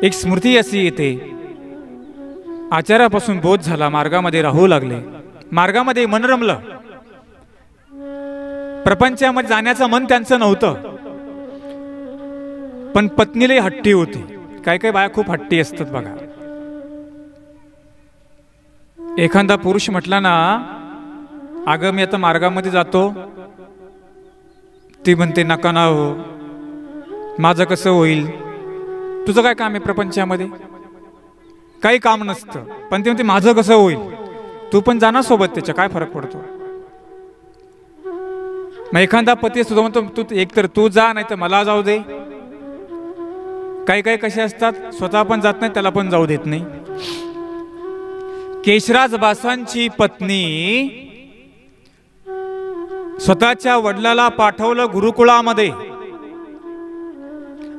एक स्मृती अशी येते, आचार्यापासून बोध झाला, मार्गामध्ये राहू लागले. मार्गामध्ये मन रमलं. प्रपंचामध्ये जाण्याचं मन त्यांचं नव्हतं, पण पत्नीला हट्टी होती. काय काय बाया खूप हट्टी असतात बघा. एखादा पुरुष म्हटला ना, अगं मी आता मार्गामध्ये जातो, ती म्हणते नका ना हो, माझं कसं होईल? तुझं काय काम आहे प्रपंचामध्ये? काही काम नसतं, पण ती म्हणते माझं कसं होईल? तू पण जाणार सोबत, त्याच्या काय फरक पडतो? मग एखादा पती सुद्धा म्हणतो, तू एकतर तू जा, नाही तर मला जाऊ दे. काही काही कसे असतात, स्वतः पण जात नाही, त्याला पण जाऊ देत नाही. केशराजवासांची पत्नी स्वतःच्या वडिलाला पाठवलं गुरुकुळामध्ये,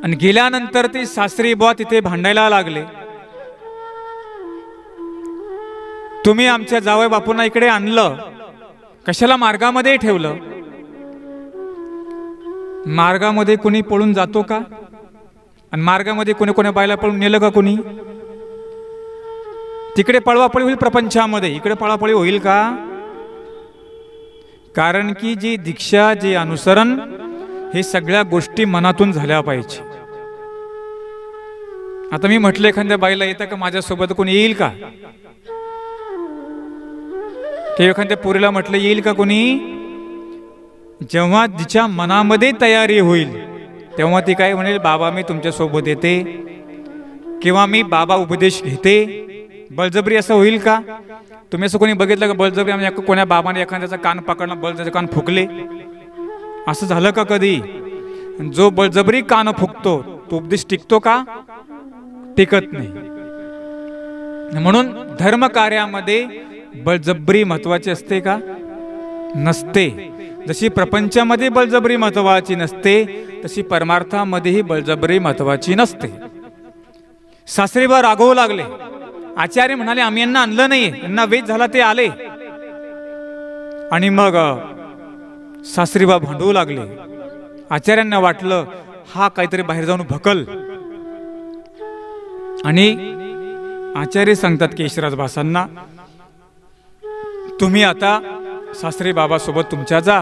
आणि गेल्यानंतर ते सासरी बुवा तिथे भांडायला लागले. तुम्ही आमच्या जावई बापूंना इकडे आणलं, कशाला मार्गामध्ये ठेवलं? मार्गामध्ये कोणी पळून जातो का? आणि मार्गामध्ये कोणी कोणी बायला पळून नेलं का कोणी? तिकडे पळवापळी होईल प्रपंचामध्ये, इकडे पळापळी होईल का? कारण की जी दीक्षा, जे अनुसरण, हे सगळ्या गोष्टी मनातून झाल्या पाहिजे. आता मी म्हटलं एखाद्या बाईला येतं का माझ्यासोबत कोणी येईल का? ते एखाद्या पोरीला म्हटलं येईल का कोणी? जेव्हा तिच्या मनामध्ये तयारी होईल तेव्हा ती काय म्हणेल, बाबा मी तुमच्या सोबत येते, किंवा मी बाबा उपदेश घेते. बळजबरी असं होईल का? तुम्ही असं कोणी बघितलं का बळजबरी आम्ही कोण्या बाबाने एखाद्याचा कान पकडला, बळजबरी कान फुकले? असं झालं का कधी? जो बळजबरी कान फुकतो तो उपदेश टिकतो का? टिकत नाही. म्हणून धर्म कार्यामध्ये बळजबरी महत्वाची असते का? नसते. जशी प्रपंचामध्ये बळजबरी महत्वाची नसते तशी परमार्थामध्येही बळजबरी महत्वाची नसते. सासरीबा रागवू लागले. आचार्य म्हणाले आम्ही यांना आणलं नाही, यांना वेद झाला ते आले. आणि मग सासरीबा भांडवू लागले. आचार्यांना वाटलं हा काहीतरी बाहेर जाऊन भकल. आणि आचार्य सांगतात केशराज बासांना, तुम्ही आता सासरी बाबा सोबत तुमच्या जा.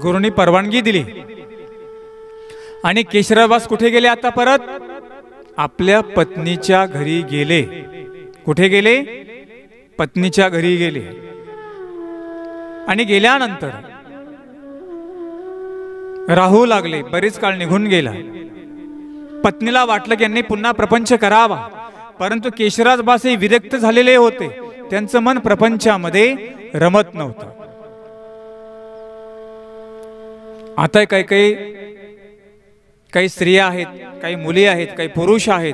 गुरुनी परवानगी दिली. आणि केशराबास कुठे गेले? आता परत आपल्या पत्नीच्या घरी गेले. कुठे गेले? पत्नीच्या घरी गेले. आणि गेल्यानंतर राहू लागले. बरेच काळ निघून गेला. पत्नीला वाटलं की यांनी पुन्हा प्रपंच करावा, परंतु केशराज बास हे विरक्त झालेले होते. त्यांचं मन प्रपंचामध्ये रमत नव्हतं. आता काही स्त्रिया आहेत, काही मुली आहेत, काही पुरुष आहेत.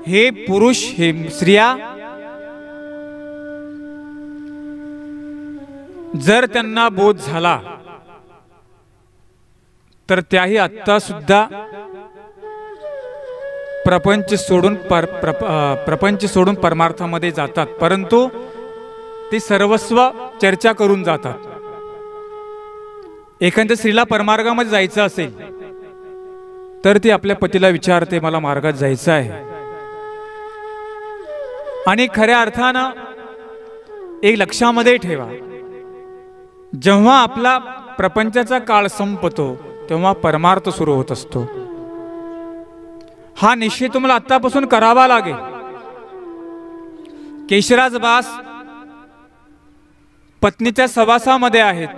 हे पुरुष, हे स्त्रिया जर त्यांना बोध झाला तर त्याही आता सुद्धा प्रपंच सोडून परमार्थामध्ये जातात, परंतु ती सर्वस्व चर्चा करून जातात. एखाद्या स्त्रीला परमार्गामध्ये जायचं असेल तर ती आपल्या पतीला विचारते मला मार्गात जायचं आहे. आणि खऱ्या अर्थानं एक लक्षामध्ये ठेवा, जेव्हा आपला प्रपंचाचा काळ संपतो तेव्हा परमार्थ सुरू होत असतो. हा निश्चय तुम्हाला आतापासून करावा लागेल. केशराज बास पत्नीच्या सहवासामध्ये आहेत.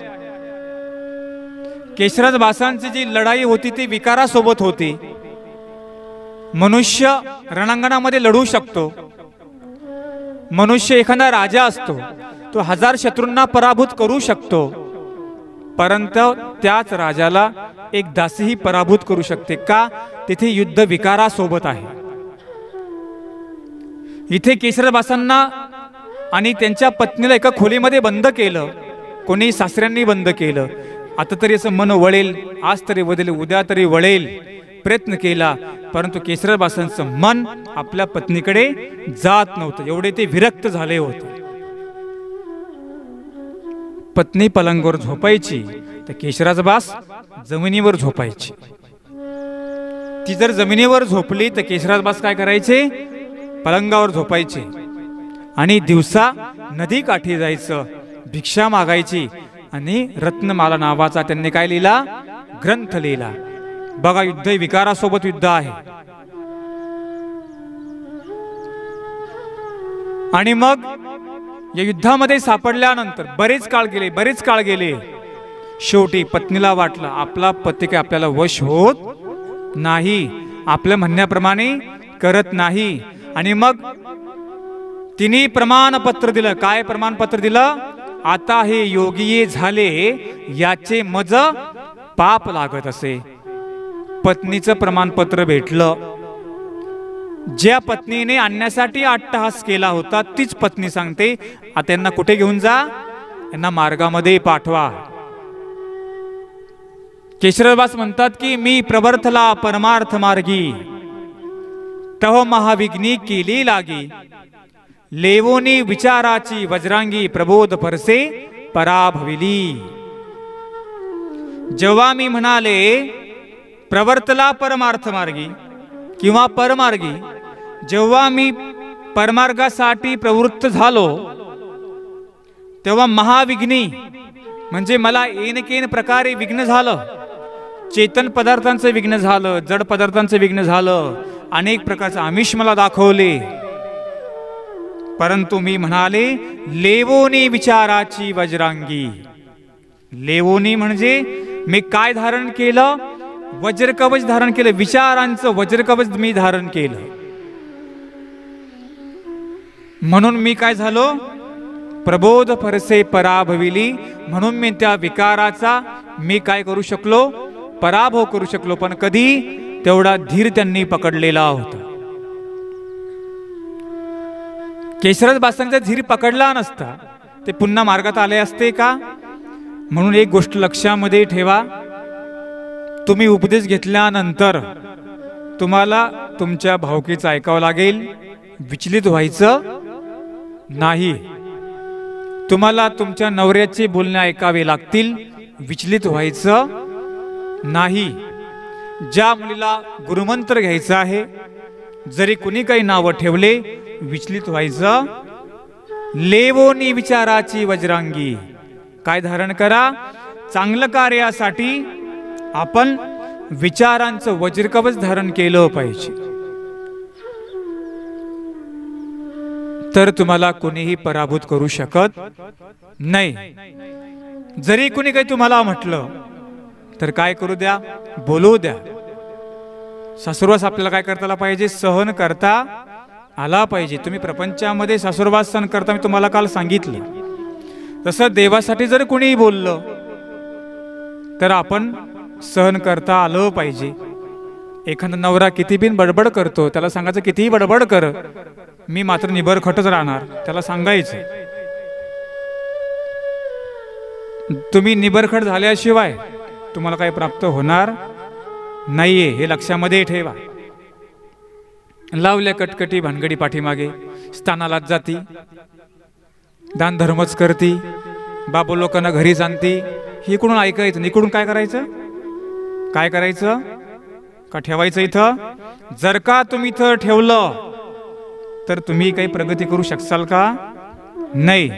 केशराज बासांची जी लढाई होती ती विकारासोबत होती. मनुष्य रणांगणामध्ये लढू शकतो. मनुष्य एखादा राजा असतो, तो 1000 शत्रूंना पराभूत करू शकतो, परंतु त्याच राजाला एक दासीही पराभूत करू शकते. का? तिथे युद्ध विकारासोबत आहे. इथे केशरबासांना आणि त्यांच्या पत्नीला एका खोलीमध्ये बंद केलं. कोणी सासऱ्यांनी बंद केलं. आता तरी असं मन वळेल, आज तरी वळेल, उद्या तरी वळेल, प्रयत्न केला, परंतु केशरबासांचं मन आपल्या पत्नीकडे जात नव्हतं. एवढे ते विरक्त झाले होते. पत्नी पलंगावर झोपायची तर केशराजबास जमिनीवर झोपायची. ती जर जमिनीवर झोपली तर केशराजबास काय करायचे? पलंगावर झोपायचे. आणि दिवसा नदी काठी जायचं, भिक्षा मागायची. आणि रत्नमाला नावाचा त्यांनी काय लिहिला? ग्रंथ लिहिला. बघा, युद्ध विकारासोबत युद्ध आहे. आणि मग या युद्धामध्ये सापडल्यानंतर बरेच काळ गेले. शेवटी पत्नीला वाटलं आपला पती काय आपल्याला वश होत नाही, आपल्या म्हणण्याप्रमाणे करत नाही. आणि मग तिने प्रमाणपत्र दिलं. काय प्रमाणपत्र दिलं? आता हे योगी झाले, याचे मज पाप लागत असे. पत्नीचं प्रमाणपत्र भेटलं. ज्या पत्नीने आणण्यासाठी अट्टहास केला होता तीच पत्नी सांगते आता यांना कुठे घेऊन जा? यांना मार्गामध्ये पाठवा. केशरबास म्हणतात की मी प्रवर्तला परमार्थ मार्गी, तह महाविघ्नी केली लागी. लेवोनी विचाराची वज्रांगी, प्रबोध परसे पराभविली. जेव्हा मी म्हणाले प्रवर्तला परमार्थ मार्गी किंवा परमार्गी, जेव्हा मी परमार्गासाठी प्रवृत्त झालो तेव्हा महाविघ्नी म्हणजे मला येनकेन प्रकारे विघ्न झालं. चेतन पदार्थांचं विघ्न झालं, जड पदार्थांचं विघ्न झालं, अनेक प्रकारचे आमिष मला दाखवले. परंतु मी म्हणाले लेवोनी विचाराची वज्रांगी. लेवोनी म्हणजे मी काय धारण केलं? वज्रकवच धारण केलं. विचारांचं वज्रकवच मी धारण केलं. म्हणून मी काय झालो? प्रबोध परसे पराभविली. म्हणून मी त्या विकाराचा मी काय करू शकलो? पराभव करू शकलो. पण कधी? तेवढा धीर त्यांनी पकडलेला होता. केशरज बासांचा धीर पकडला नसता ते पुन्हा मार्गात आले असते का? म्हणून एक गोष्ट लक्षामध्ये ठेवा, तुम्ही उपदेश घेतल्यानंतर तुम्हाला तुमच्या भावकीचं ऐकावं लागेल, विचलित व्हायचं नाही. तुम्हाला तुमच्या नवऱ्याचे बोलणे ऐकावे लागतील, विचलित व्हायचं नाही. ज्या मुलीला गुरुमंत्र घ्यायचा आहे, जरी कुणी काही नावं ठेवले, विचलित व्हायचं. लेवोनी विचाराची वज्रांगी. काय धारण करा? चांगलं कार्यासाठी आपण विचारांचं वज्रकवच धारण केलं पाहिजे. तर तुम्हाला कोणीही पराभूत करू शकत नाही. जरी कुणी काही तुम्हाला म्हटलं तर काय करू द्या? बोलू द्या. सासुरवास आपल्याला काय करता आला पाहिजे? सहन करता आला पाहिजे. तुम्ही प्रपंचामध्ये सासुरवास सहन करता, मी तुम्हाला काल सांगितलं. तसं देवासाठी जर कोणीही बोललं तर आपण सहन करता आलं पाहिजे. एखादा नवरा किती बिन बडबड करतो, त्याला सांगायचं कितीही बडबड कर, मी मात्र निबरखटच राहणार. त्याला सांगायचं तुम्ही निबरखट झाल्याशिवाय तुम्हाला काही प्राप्त होणार नाहीये, हे लक्षामध्ये ठेवा. लावल्या कटकटी भानगडी पाठीमागे, स्थानालाच जाती, दान धर्मच करती, बाबू लोकांना घरी जाणती. हे इकडून ऐकायचं, इकडून काय करायचं? काय करायचं? का ठेवायचं इथं? जर का तुम्ही इथं ठेवलं तर तुम्ही काही प्रगती करू शकाल का? नाही.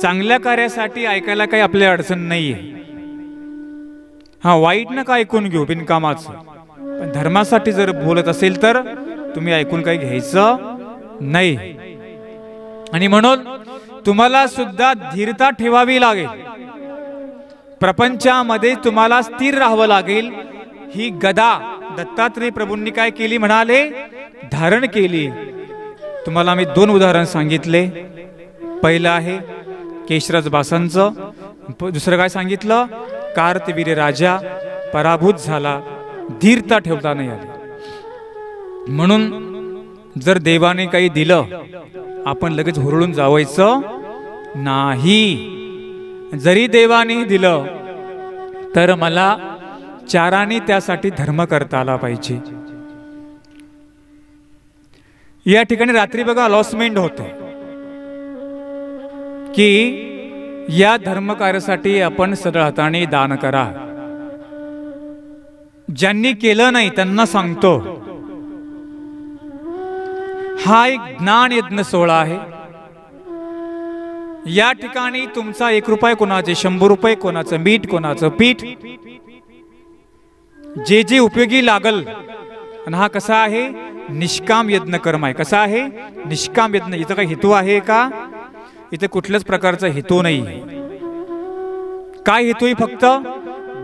चांगल्या कार्यासाठी ऐकायला काही आपल्या अडचण नाहीये. हा, वाईट नका ऐकून घेऊ बिनकामाचं, पण धर्मासाठी जर बोलत असेल तर तुम्ही ऐकून काही घ्यायचं नाही. आणि म्हणून तुम्हाला सुद्धा धीरता ठेवावी लागेल. प्रपंचामध्ये तुम्हाला स्थिर राहावं लागेल. ही गदा दत्तात्रेय प्रभूंनी काय केली म्हणाले? धारण केली. तुम्हाला मी 2 उदाहरण सांगितले. पहिलं आहे केशरज बासांचं, दुसरं काय सांगितलं? कार्तवीर्य राजा पराभूत झाला, धीरता ठेवता नाही आली. म्हणून जर देवाने काही दिलं आपण लगेच हुरळून जावायचं नाही. जरी देवाने दिलं तर मला चाराने त्यासाठी धर्म करता आला पाहिजे. या ठिकाणी रात्री बघा अलॉसमेंट होते की या धर्म कार्यासाठी आपण सरळ हाताने दान करा. ज्यांनी केलं नाही त्यांना सांगतो, हा एक ज्ञान यज्ञ सोहळा आहे. या ठिकाणी तुमचा 1 रुपये कोणाचे, 100 रुपये कोणाचं, मीठ कोणाचं पीठ, जे जे उपयोगी लागल. आणि हा कसा आहे? निष्काम यज्ञ कर्म आहे. कसा आहे? निष्काम यज्ञ. इथं काही हेतू आहे का? इथे कुठल्याच प्रकारचा हेतू नाही. काय हेतू? फक्त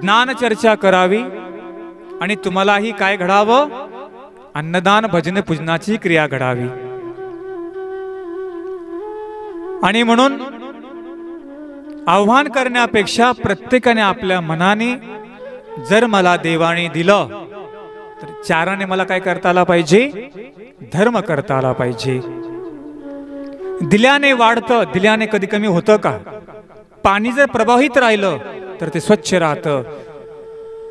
ज्ञान चर्चा करावी आणि तुम्हालाही काय घडावं? अन्नदान भजन पूजनाची क्रिया घडावी. आणि म्हणून आव्हान करण्यापेक्षा प्रत्येकाने आपल्या मनाने जर मला देवाने दिलं तर चाराने मला काय करता आला पाहिजे? धर्म करता आला पाहिजे. दिल्याने वाढतं, दिल्याने कधी कमी होतं का? पाणी जर प्रवाहित राहिलं तर ते स्वच्छ राहतं.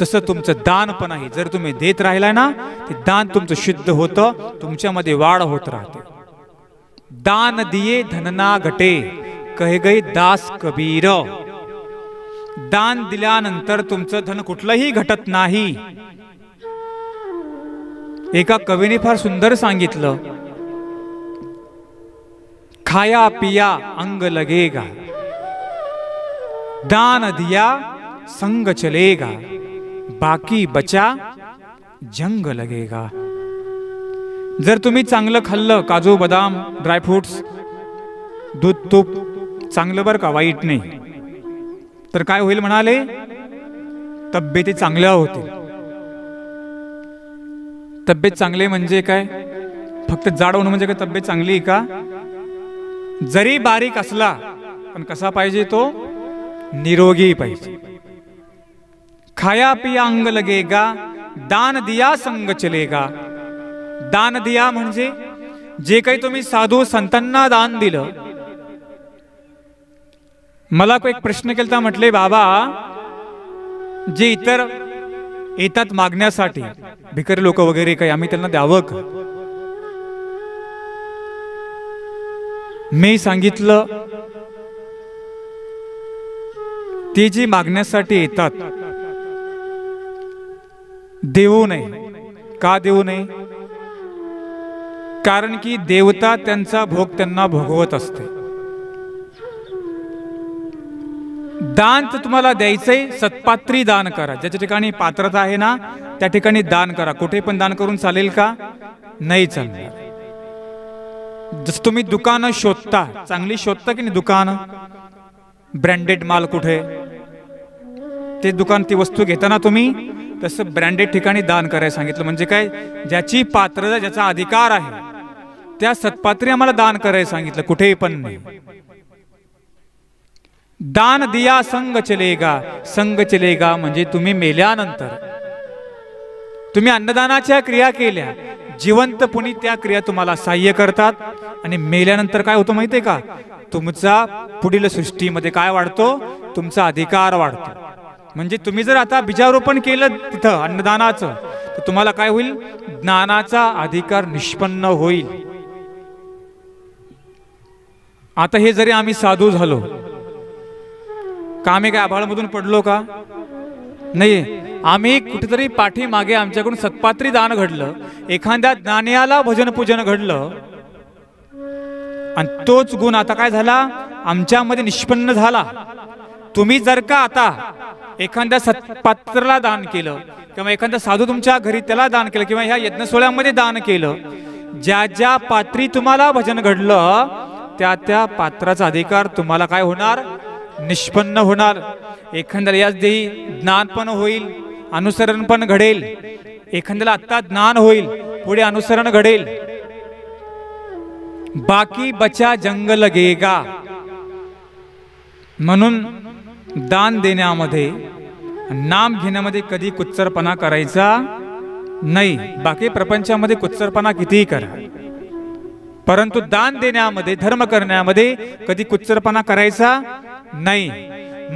तसं तुमचं दान पण आहे. जर तुम्ही देत राहिला ना, ते दान तुमचं शुद्ध होतं, तुमच्यामध्ये वाढ होत राहते. दान दिये धनना घटे, कहे गई दास कबीर. दान दिल्यानंतर तुमचं धन कुठलंही घटत नाही. एका कवीने फार सुंदर सांगितलं, खाया पिया अंग लगेगा, दान दिया संग चलेगा, बाकी बचा जंग लगेगा. जर तुम्ही चांगलं खाल्लं, काजू बदाम ड्रायफ्रुट्स दूध तूप चांगलं बरं का, वाईट नाही, तर काय होईल म्हणाले, तब्येती चांगल्या होतील. तब्येत चांगले म्हणजे काय, फक्त जाड होणं म्हणजे काय तब्येत चांगली आहे का? जरी बारीक असला पण कसा पाहिजे तो, निरोगी पाहिजे. खाया पिया अंग लगेगा, दान दिया संग चलेगा. दान दिया म्हणजे जे काही तुम्ही साधू संतांना दान दिलं. मला एक प्रश्न केलता, म्हटले बाबा जे इतर येतात मागण्यासाठी भिकारी लोक वगैरे काही, आम्ही त्यांना द्यावं का? मी सांगितलं ते जी मागण्यासाठी येतात देऊ नये. का देऊ नये? कारण की देवता त्यांचा भोग त्यांना भोगवत असते. दान तर तुम्हाला द्यायचंय, सत्पात्री दान करा. ज्याच्या ठिकाणी पात्रता आहे ना त्या ठिकाणी दान करा. कुठे पण दान करून चालेल का? नाही चालणार. जसं तुम्ही दुकानं शोधता, चांगली शोधता की नाही दुकान, ब्रँडेड माल कुठे, ते दुकान ती वस्तू घेताना तुम्ही तसं ब्रँडेड ठिकाणी दान करायला सांगितलं. म्हणजे काय, ज्याची पात्रता ज्याचा अधिकार आहे त्या सत्पात्री आम्हाला दान करायला सांगितलं, कुठेही पण नाही. दान दिया संग चलेगा. संग चलेगा म्हणजे तुम्ही मेल्यानंतर तुम्ही अन्नदानाच्या क्रिया केल्या, जिवंतपणी त्या क्रिया तुम्हाला सहाय्य करतात. आणि मेल्यानंतर काय होतं माहितीये का, तुमचा पुढील सृष्टीमध्ये काय वाढतो, तुमचा अधिकार वाढतो. म्हणजे तुम्ही जर आता बीजारोपण केलं तिथं अन्नदानाचं, तर तुम्हाला काय होईल, ज्ञानाचा अधिकार निष्पन्न होईल. आता हे जरी आम्ही साधू झालो का, आम्ही काय आभाळमधून पडलो का? नाही. आम्ही कुठेतरी पाठीमागे आमच्याकडून सत्पात्री दान घडलं, एखाद्या ज्ञानियाला भजन पूजन घडलं, आणि तोच गुण आता काय झाला, आमच्यामध्ये निष्पन्न झाला. तुम्ही जर का आता एखाद्या सत्पात्राला दान केलं, किंवा एखादा साधू तुमच्या घरी त्याला दान केलं, किंवा ह्या यज्ञसोहळ्यामध्ये दान केलं, ज्या ज्या पात्री तुम्हाला भजन घडलं त्या त्या पात्राचा अधिकार तुम्हाला काय होणार, निष्पन्न होणार. एखाद्याला याच देही ज्ञान पण होईल, अनुसरण पण घडेल. एखाद्याला आता ज्ञान होईल, पुढे अनुसरण घडेल. बाकी बचा जंग लगेगा. म्हणून दान देण्यामध्ये, नाम घेण्यामध्ये कधी कुच्चरपणा करायचा नाही. बाकी प्रपंचामध्ये कुच्चरपणा कितीही करा, परंतु दान देण्यामध्ये, धर्म करण्यामध्ये कधी कुच्चरपणा करायचा नाही.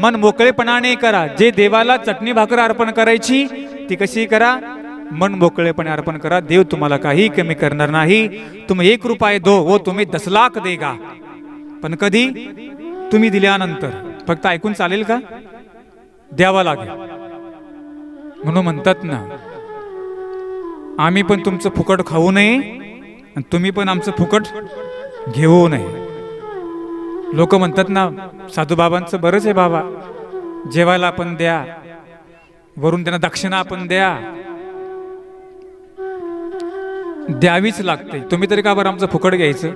मन मोकळेपणाने करा. जे देवाला चटणी भाकर अर्पण करायची ती कशी करा, मन मोकळेपणे अर्पण करा. देव तुम्हाला काही कमी करणार नाही. तुम 1 रुपये दो वो तुम्ही 10 लाख देगा. पण कधी, तुम्ही दिल्यानंतर. फक्त ऐकून चालेल का? द्यावा लागेल. म्हणून म्हणतात ना, आम्ही पण तुमचं फुकट खाऊ नये आणि तुम्ही पण आमचं फुकट घेऊ नये. लोक म्हणतात ना, साधू बाबांचं बरंच आहे बाबा, जेवायला पण द्या, वरून त्यांना दक्षिणा पण द्या. द्यावीच लागते. तुम्ही तरी का बरं आमचं फुकट घ्यायचं?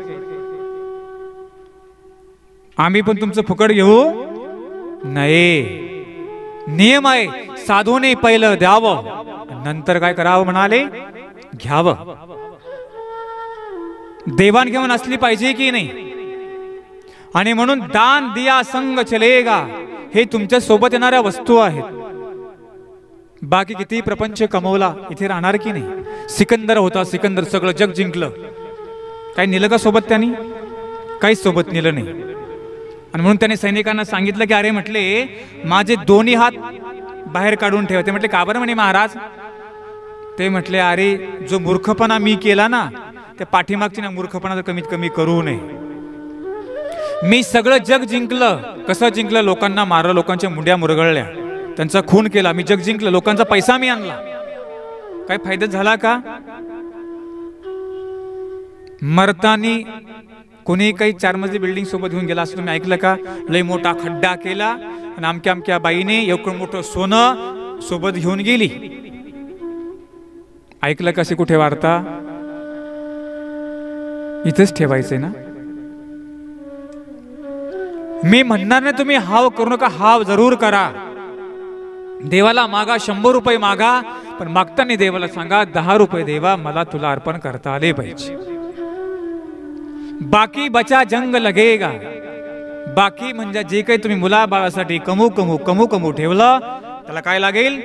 आम्ही पण तुमचं फुकट घेऊ नाही. नियम आहे, साधूने पहिलं द्यावं, नंतर काय करावं म्हणाले, घ्यावं. देवाणघेवाण असली पाहिजे की नाही? आणि म्हणून दान दिया संग चलेगा, हे तुमच्या सोबत येणाऱ्या वस्तू आहेत. बाकी किती प्रपंच कमवला, इथे राहणार की नाही? सिकंदर होता, सिकंदर सगळं जग जिंकलं, काही नेलं का सोबत? त्यांनी काहीच सोबत नेलं नाही. आणि म्हणून त्याने सैनिकांना सांगितलं की अरे म्हटले, माझे दोन्ही हात बाहेर काढून ठेव. ते म्हटले का बरं म्हणे महाराज? ते म्हटले अरे, जो मूर्खपणा मी केला ना, त्या पाठीमागची ना मूर्खपणा कमीत कमी करू नये. मी सगळं जग जिंकलं. कसं जिंकलं? लोकांना मारलं, लोकांच्या मुंड्या मुरगळल्या, त्यांचा खून केला. मी जग जिंकलं, लोकांचा पैसा मी आणला. काय फायदा झाला का? मरतानी कोणी काही 4 मजली बिल्डिंग सोबत घेऊन गेला असं तुम्ही ऐकलं का? लय मोठा खड्डा केला आणि अमक्या अमक्या बाईने एवढं मोठं सोनं सोबत घेऊन गेली. ऐकलं कसे कुठे वार्ता? इथेच ठेवायचंय ना. मी म्हणणार नाही तुम्ही हाव करू नका, हाव जरूर करा. देवाला मागा, 100 रुपये मागा, पण मागताना देवाला सांगा 10 रुपये देवा मला तुला अर्पण करता आले पाहिजे. बाकी बचा जंग लगेगा. बाकी म्हणजे जे काही तुम्ही मुलाबाळासाठी कमू कमू कमू कमू ठेवलं त्याला काय लागेल?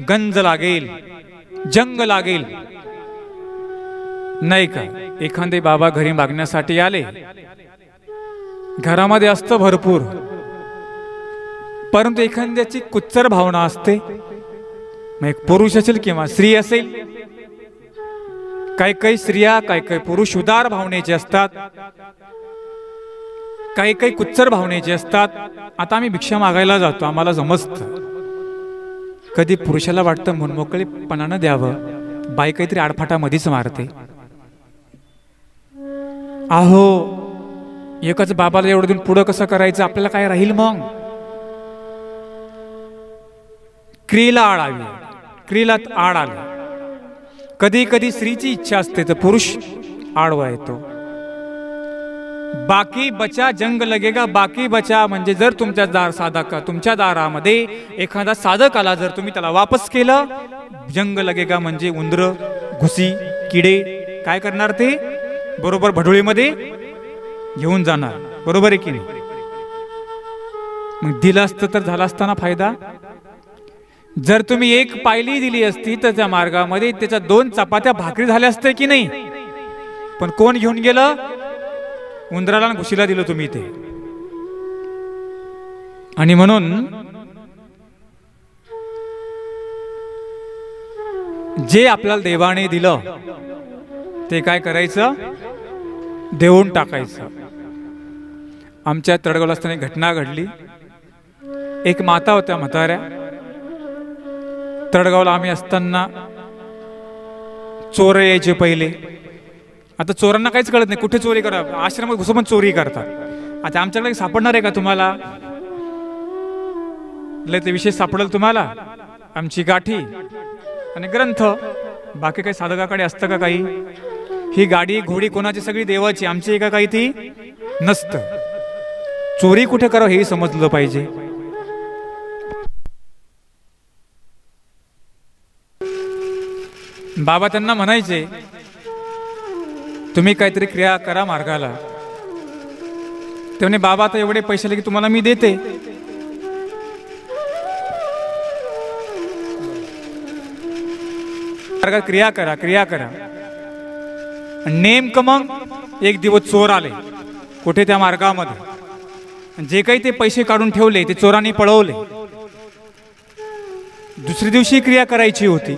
गंज लागेल, जंग लागेल. नाही का? एखादे बाबा घरी मागण्यासाठी आले, घरामध्ये असतं भरपूर, परंतु एखाद्याची कुच्चर भावना असते. मग एक पुरुष असेल किंवा स्त्री असेल, काही काही स्त्रिया काही काही पुरुष उदार भावनेचे असतात, काही काही कुच्चर भावनेचे असतात. आता आम्ही भिक्षा मागायला जातो, आम्हाला जमतं. कधी पुरुषाला वाटतं मनमोकळेपणानं द्यावं, बाई काहीतरी आडफाटामध्येच मारते. अहो एकच बाबाला एवढं देऊन पुढं कसं करायचं? आपल्याला काय राहील मग? क्रियेला आड आली, क्रियेला आड आली. कधी कधी स्त्रीची इच्छा असते तर पुरुष आडवा येतो. बाकी बचा जंग लगेगा. बाकी बचा म्हणजे जर तुमच्या दारामध्ये एखादा साधक आला, जर तुम्ही त्याला वापस केलं, जंग लगेगा म्हणजे उंदर, घुसी, किडे काय करणार? ते बरोबर भडोळीमध्ये घेऊन जाणार. बरोबर आहे की नाही? मग दिलं असतं तर झाला असताना फायदा. जर तुम्ही एक पायली दिली असती तर त्या मार्गामध्ये त्याच्या 2 चपात्या भाकरी झाल्या असते की नाही? पण कोण घेऊन गेलं? उंदराला घुशीला दिलं तुम्ही ते. आणि म्हणून जे आपल्याला देवाने दिलं ते काय करायचं? देऊन टाकायचं. आमच्या तळगावला असताना एक घटना घडली. एक माता होत्या म्हाताऱ्या. तळगावला आम्ही असताना चोर यायचे पहिले. आता चोरांना काहीच कळत नाही कुठे चोरी करा, आश्रमात घुसून पण चोरी करतात. आता आमच्याकडे सापडणार आहे का तुम्हाला? ते विशेष सापडेल तुम्हाला आमची गाठी आणि ग्रंथ. बाकी काही साधकाकडे असतं का काही? ही गाडी घोडी कोणाची? सगळी देवाची. आमची एका काही ती नसतं. चोरी कुठे करावं हे समजलं पाहिजे. बाबा त्यांना म्हणायचे तुम्ही काहीतरी क्रिया करा मार्गाला. ते म्हणे बाबा आता एवढे पैसे की तुम्हाला मी देते. मार्गात क्रिया करा, क्रिया करा. नेमकं मग एक दिवस चोर आले कुठे त्या मार्गामध्ये. जे काही ते पैसे काढून ठेवले ते चोरांनी पळवले. दुसऱ्या दिवशी क्रिया करायची होती,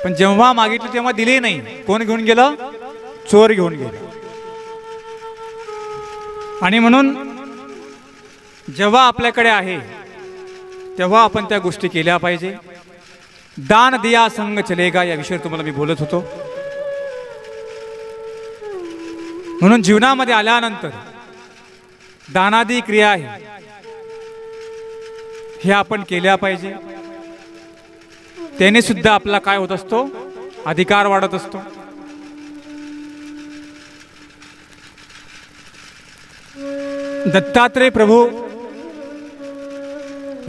पण जेव्हा मागितले तेव्हा दिले नाही. कोण घेऊन गेलं? चोर घेऊन गेले. आणि म्हणून जेव्हा आपल्याकडे आहे तेव्हा आपण त्या गोष्टी केल्या पाहिजे. दान दिया संग चलेगा या विषयावर तुम्हाला मी बोलत होतो. म्हणून जीवनामध्ये आल्यानंतर दानादी क्रिया आहे हे आपण केल्या पाहिजे. त्याने सुद्धा आपला काय होत असतो? अधिकार वाढत असतो. दत्तात्रेय प्रभू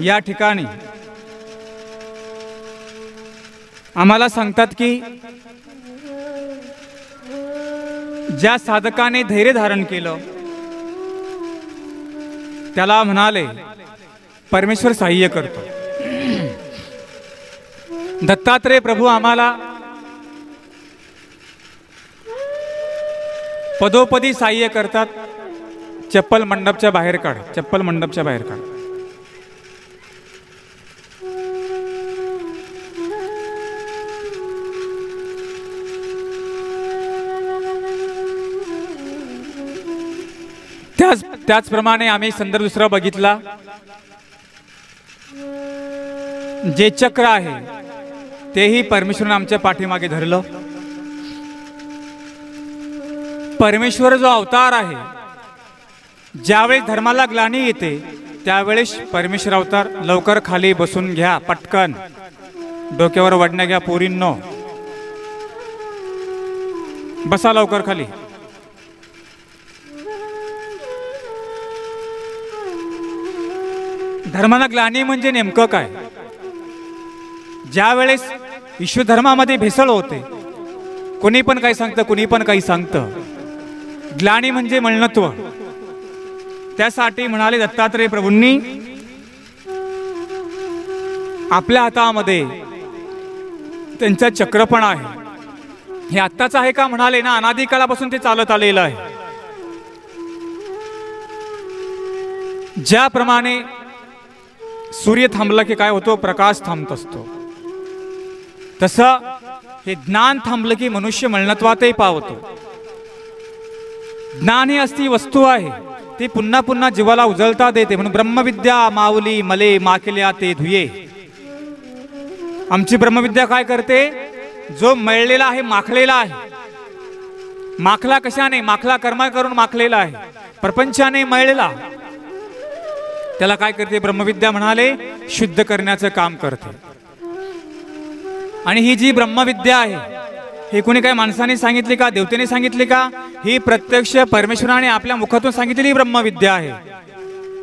या ठिकाणी आम्हाला सांगतात की ज्या साधकाने धैर्य धारण केलं त्याला म्हणाले परमेश्वर सहाय्य करतो. दत्तात्रेय प्रभू आम्हाला पदोपदी सहाय्य करतात. चप्पल मंडपच्या बाहेर काढ, चप्पल मंडपच्या बाहेर काढ. त्याचप्रमाणे आम्ही संदर्भ दुसरा बघितला. जे चक्र आहे तेही परमेश्वराने आमच्या पाठीमागे धरलं. परमेश्वर जो अवतार आहे, ज्यावेळेस धर्माला ग्लानी येते त्यावेळेस परमेश्वर अवतार, लवकर खाली बसून घ्या, पटकन डोक्यावर वडण्या घ्या पोरींनो, बसा लवकर खाली. धर्माला ग्लानी म्हणजे नेमकं काय? ज्या वेळेस विश्व धर्मामध्ये भेसळ होते, कोणी पण काही सांगतं, कोणी पण काही सांगतं, ग्लानी म्हणजे मलनत्व. त्यासाठी म्हणाले दत्तात्रेय प्रभूंनी, आपल्या हातामध्ये त्यांचा चक्रपण आहे. हे आत्ताच आहे का? म्हणाले ना, अनादी काळापासून ते चालत आलेलं आहे. ज्याप्रमाणे सूर्य थांबला की काय होतो? प्रकाश थांबत असतो. तसं हे ज्ञान थांबलं की मनुष्य मलनत्वातही पावतो. ज्ञान ही असती वस्तू आहे, ती पुन्हा पुन्हा जीवाला उजळता देते. म्हणून ब्रह्मविद्या माऊली मले माकेल्या ते धुये. आमची ब्रह्मविद्या काय करते? जो मळलेला आहे, माखलेला आहे. माखला कशाने? माखला कर्म करून माखलेला आहे, प्रपंचाने मळलेला. त्याला काय करते ब्रह्मविद्या? म्हणाले शुद्ध करण्याचं काम करते. आणि ही जी ब्रह्मविद्या आहे, ही कोणी काय माणसाने सांगितली का? देवतेने सांगितली का? ही प्रत्यक्ष परमेश्वराने आपल्या मुखातून सांगितलेली ब्रह्मविद्या आहे.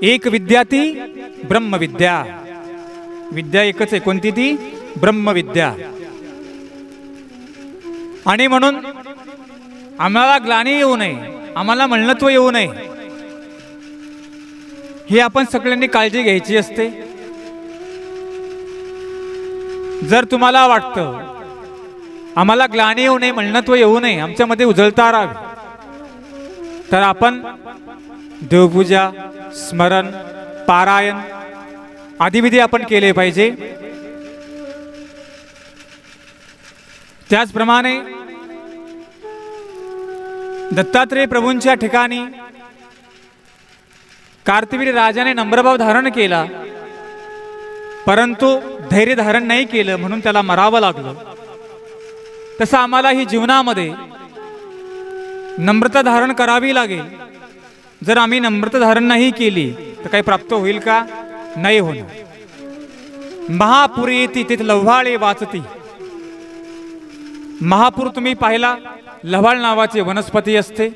एक विद्या ती ब्रह्मविद्या. विद्या एकच आहे, कोणती? ती ब्रह्मविद्या. आणि म्हणून आम्हाला ग्लानी येऊ नये, आम्हाला मलनत्व येऊ नये, ही आपण सगळ्यांनी काळजी घ्यायची असते. जर तुम्हाला वाटतं आम्हाला ग्लानी येऊ नये, मलनत्व येऊ नये, आमच्यामध्ये उजळता राहावी, तर आपण देवपूजा, स्मरण, पारायण आदी विधी आपण केले पाहिजे. त्याचप्रमाणे दत्तात्रेय प्रभूंच्या ठिकाणी कार्तवीर्य राजाने नम्रभाव धारण केला, परंतु धैर्य धारण नाही केलं, म्हणून त्याला मरावं लागलं. तसं आम्हाला ही जीवनामध्ये नम्रता धारण करावी लागेल. जर आम्ही नम्रता धारण नाही केली तर काही प्राप्त होईल का? नाही होणार. महापूर येती तिथे लव्हाळे वाचती. महापूर तुम्ही पाहिला, लव्हाळ नावाची वनस्पती असते.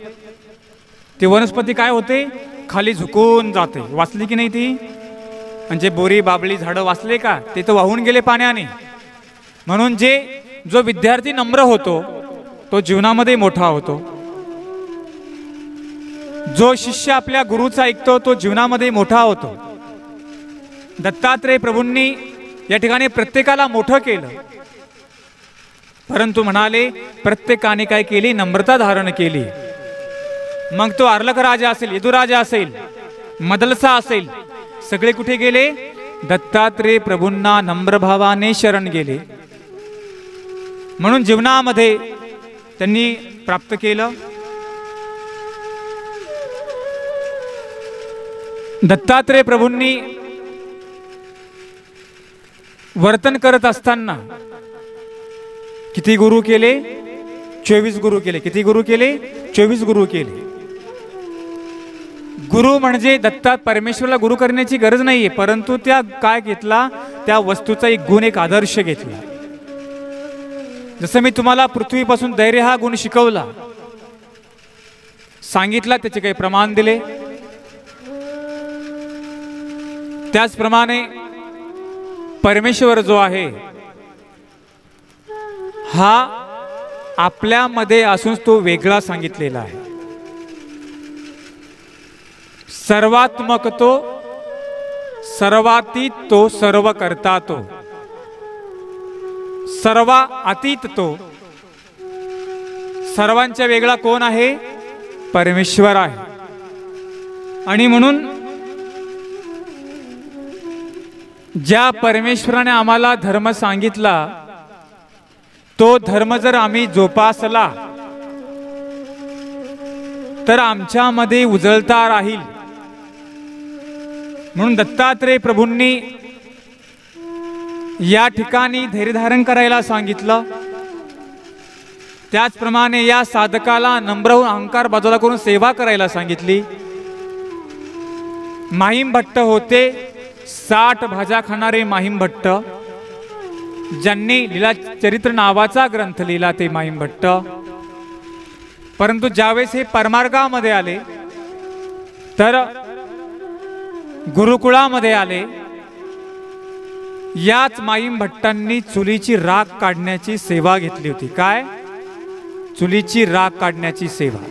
ती वनस्पती काय होते? खाली झुकून जाते. वाचली की नाही ती? म्हणजे बोरी बाबळी झाडं वाचले का? ते तर वाहून गेले पाण्याने. म्हणून जो विद्यार्थी नम्र होतो तो जीवनामध्ये मोठा होतो. जो शिष्य आपल्या गुरुचा ऐकतो तो जीवनामध्ये मोठा होतो. दत्तात्रेय प्रभूंनी या ठिकाणी प्रत्येकाला मोठं केलं, परंतु म्हणाले प्रत्येकाने काय केली? नम्रता धारण केली. मग तो अर्लक राजा असेल, यदुराजा असेल, मदलसा असेल, सगळे कुठे गेले? दत्तात्रेय प्रभूंना नम्रभावाने शरण गेले. म्हणून जीवनामध्ये त्यांनी प्राप्त केलं. दत्तात्रेय प्रभूंनी वर्तन करत असताना किती गुरु केले? 24 गुरु केले. किती गुरु केले? 24 गुरु केले. गुरु म्हणजे दत्तात परमेश्वरला गुरु करण्याची गरज नाहीये, परंतु त्या काय घेतला? त्या वस्तूचा एक गुण, एक आदर्श घेतला. जसं मी तुम्हाला पृथ्वीपासून धैर्य हा गुण शिकवला, सांगितला, त्याचे काही प्रमाण दिले. त्याचप्रमाणे परमेश्वर जो आहे हा आपल्यामध्ये असून तो वेगळा सांगितलेला आहे. सर्वात्मक तो, सर्वातीत तो, सर्व करता तो, सर्वा अतीत तो. सर्वांच्या वेगळा कोण आहे? परमेश्वर आहे. आणि म्हणून ज्या परमेश्वराने आम्हाला धर्म सांगितला तो धर्म जर आम्ही जोपासला तर आमच्यामध्ये उजळता राहील. म्हणून दत्तात्रेय प्रभूंनी या ठिकाणी धैर्य धारण करायला सांगितलं. त्याचप्रमाणे या साधकाला नम्र होऊन अहंकार बाजूला करून सेवा करायला सांगितली. माहीम भट्ट होते 60 भाज्या खाणारे माहीम भट्ट, ज्यांनी लीला चरित्र नावाचा ग्रंथ लिहिला ते माहीम भट्ट. परंतु ज्यावेळेस हे परमार्गामध्ये आले तर गुरुकुळामध्ये आले. याच माहीम भट्टांनी चुलीची राख काढण्याची सेवा घेतली होती. काय? चुलीची राख काढण्याची सेवा.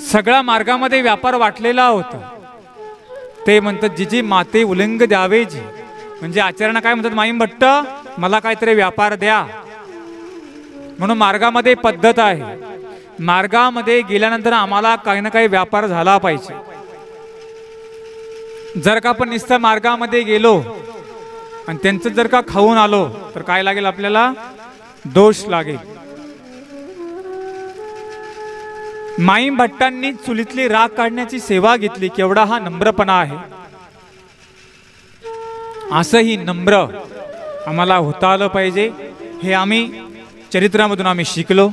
सगळा मार्गामध्ये व्यापार वाटलेला होता. ते म्हणतात जिजी माते उलंग द्यावे जी, म्हणजे आचार्यांना काय म्हणतात, माहीम भट्ट मला काहीतरी व्यापार द्या. म्हणून मार्गामध्ये पद्धत आहे, मार्गामध्ये गेल्यानंतर आम्हाला काही ना काही व्यापार झाला पाहिजे. जर का आपण नुसतं मार्गामध्ये गेलो आणि त्यांचं जर का खाऊन आलो तर काय लागेल आपल्याला? दोष लागेल. माहीम भट्टांनी चुलीतली राख काढण्याची सेवा घेतली. केवढा हा नम्रपणा आहे. असंही नम्र आम्हाला होता आलं पाहिजे. हे आम्ही चरित्रामधून आम्ही शिकलो.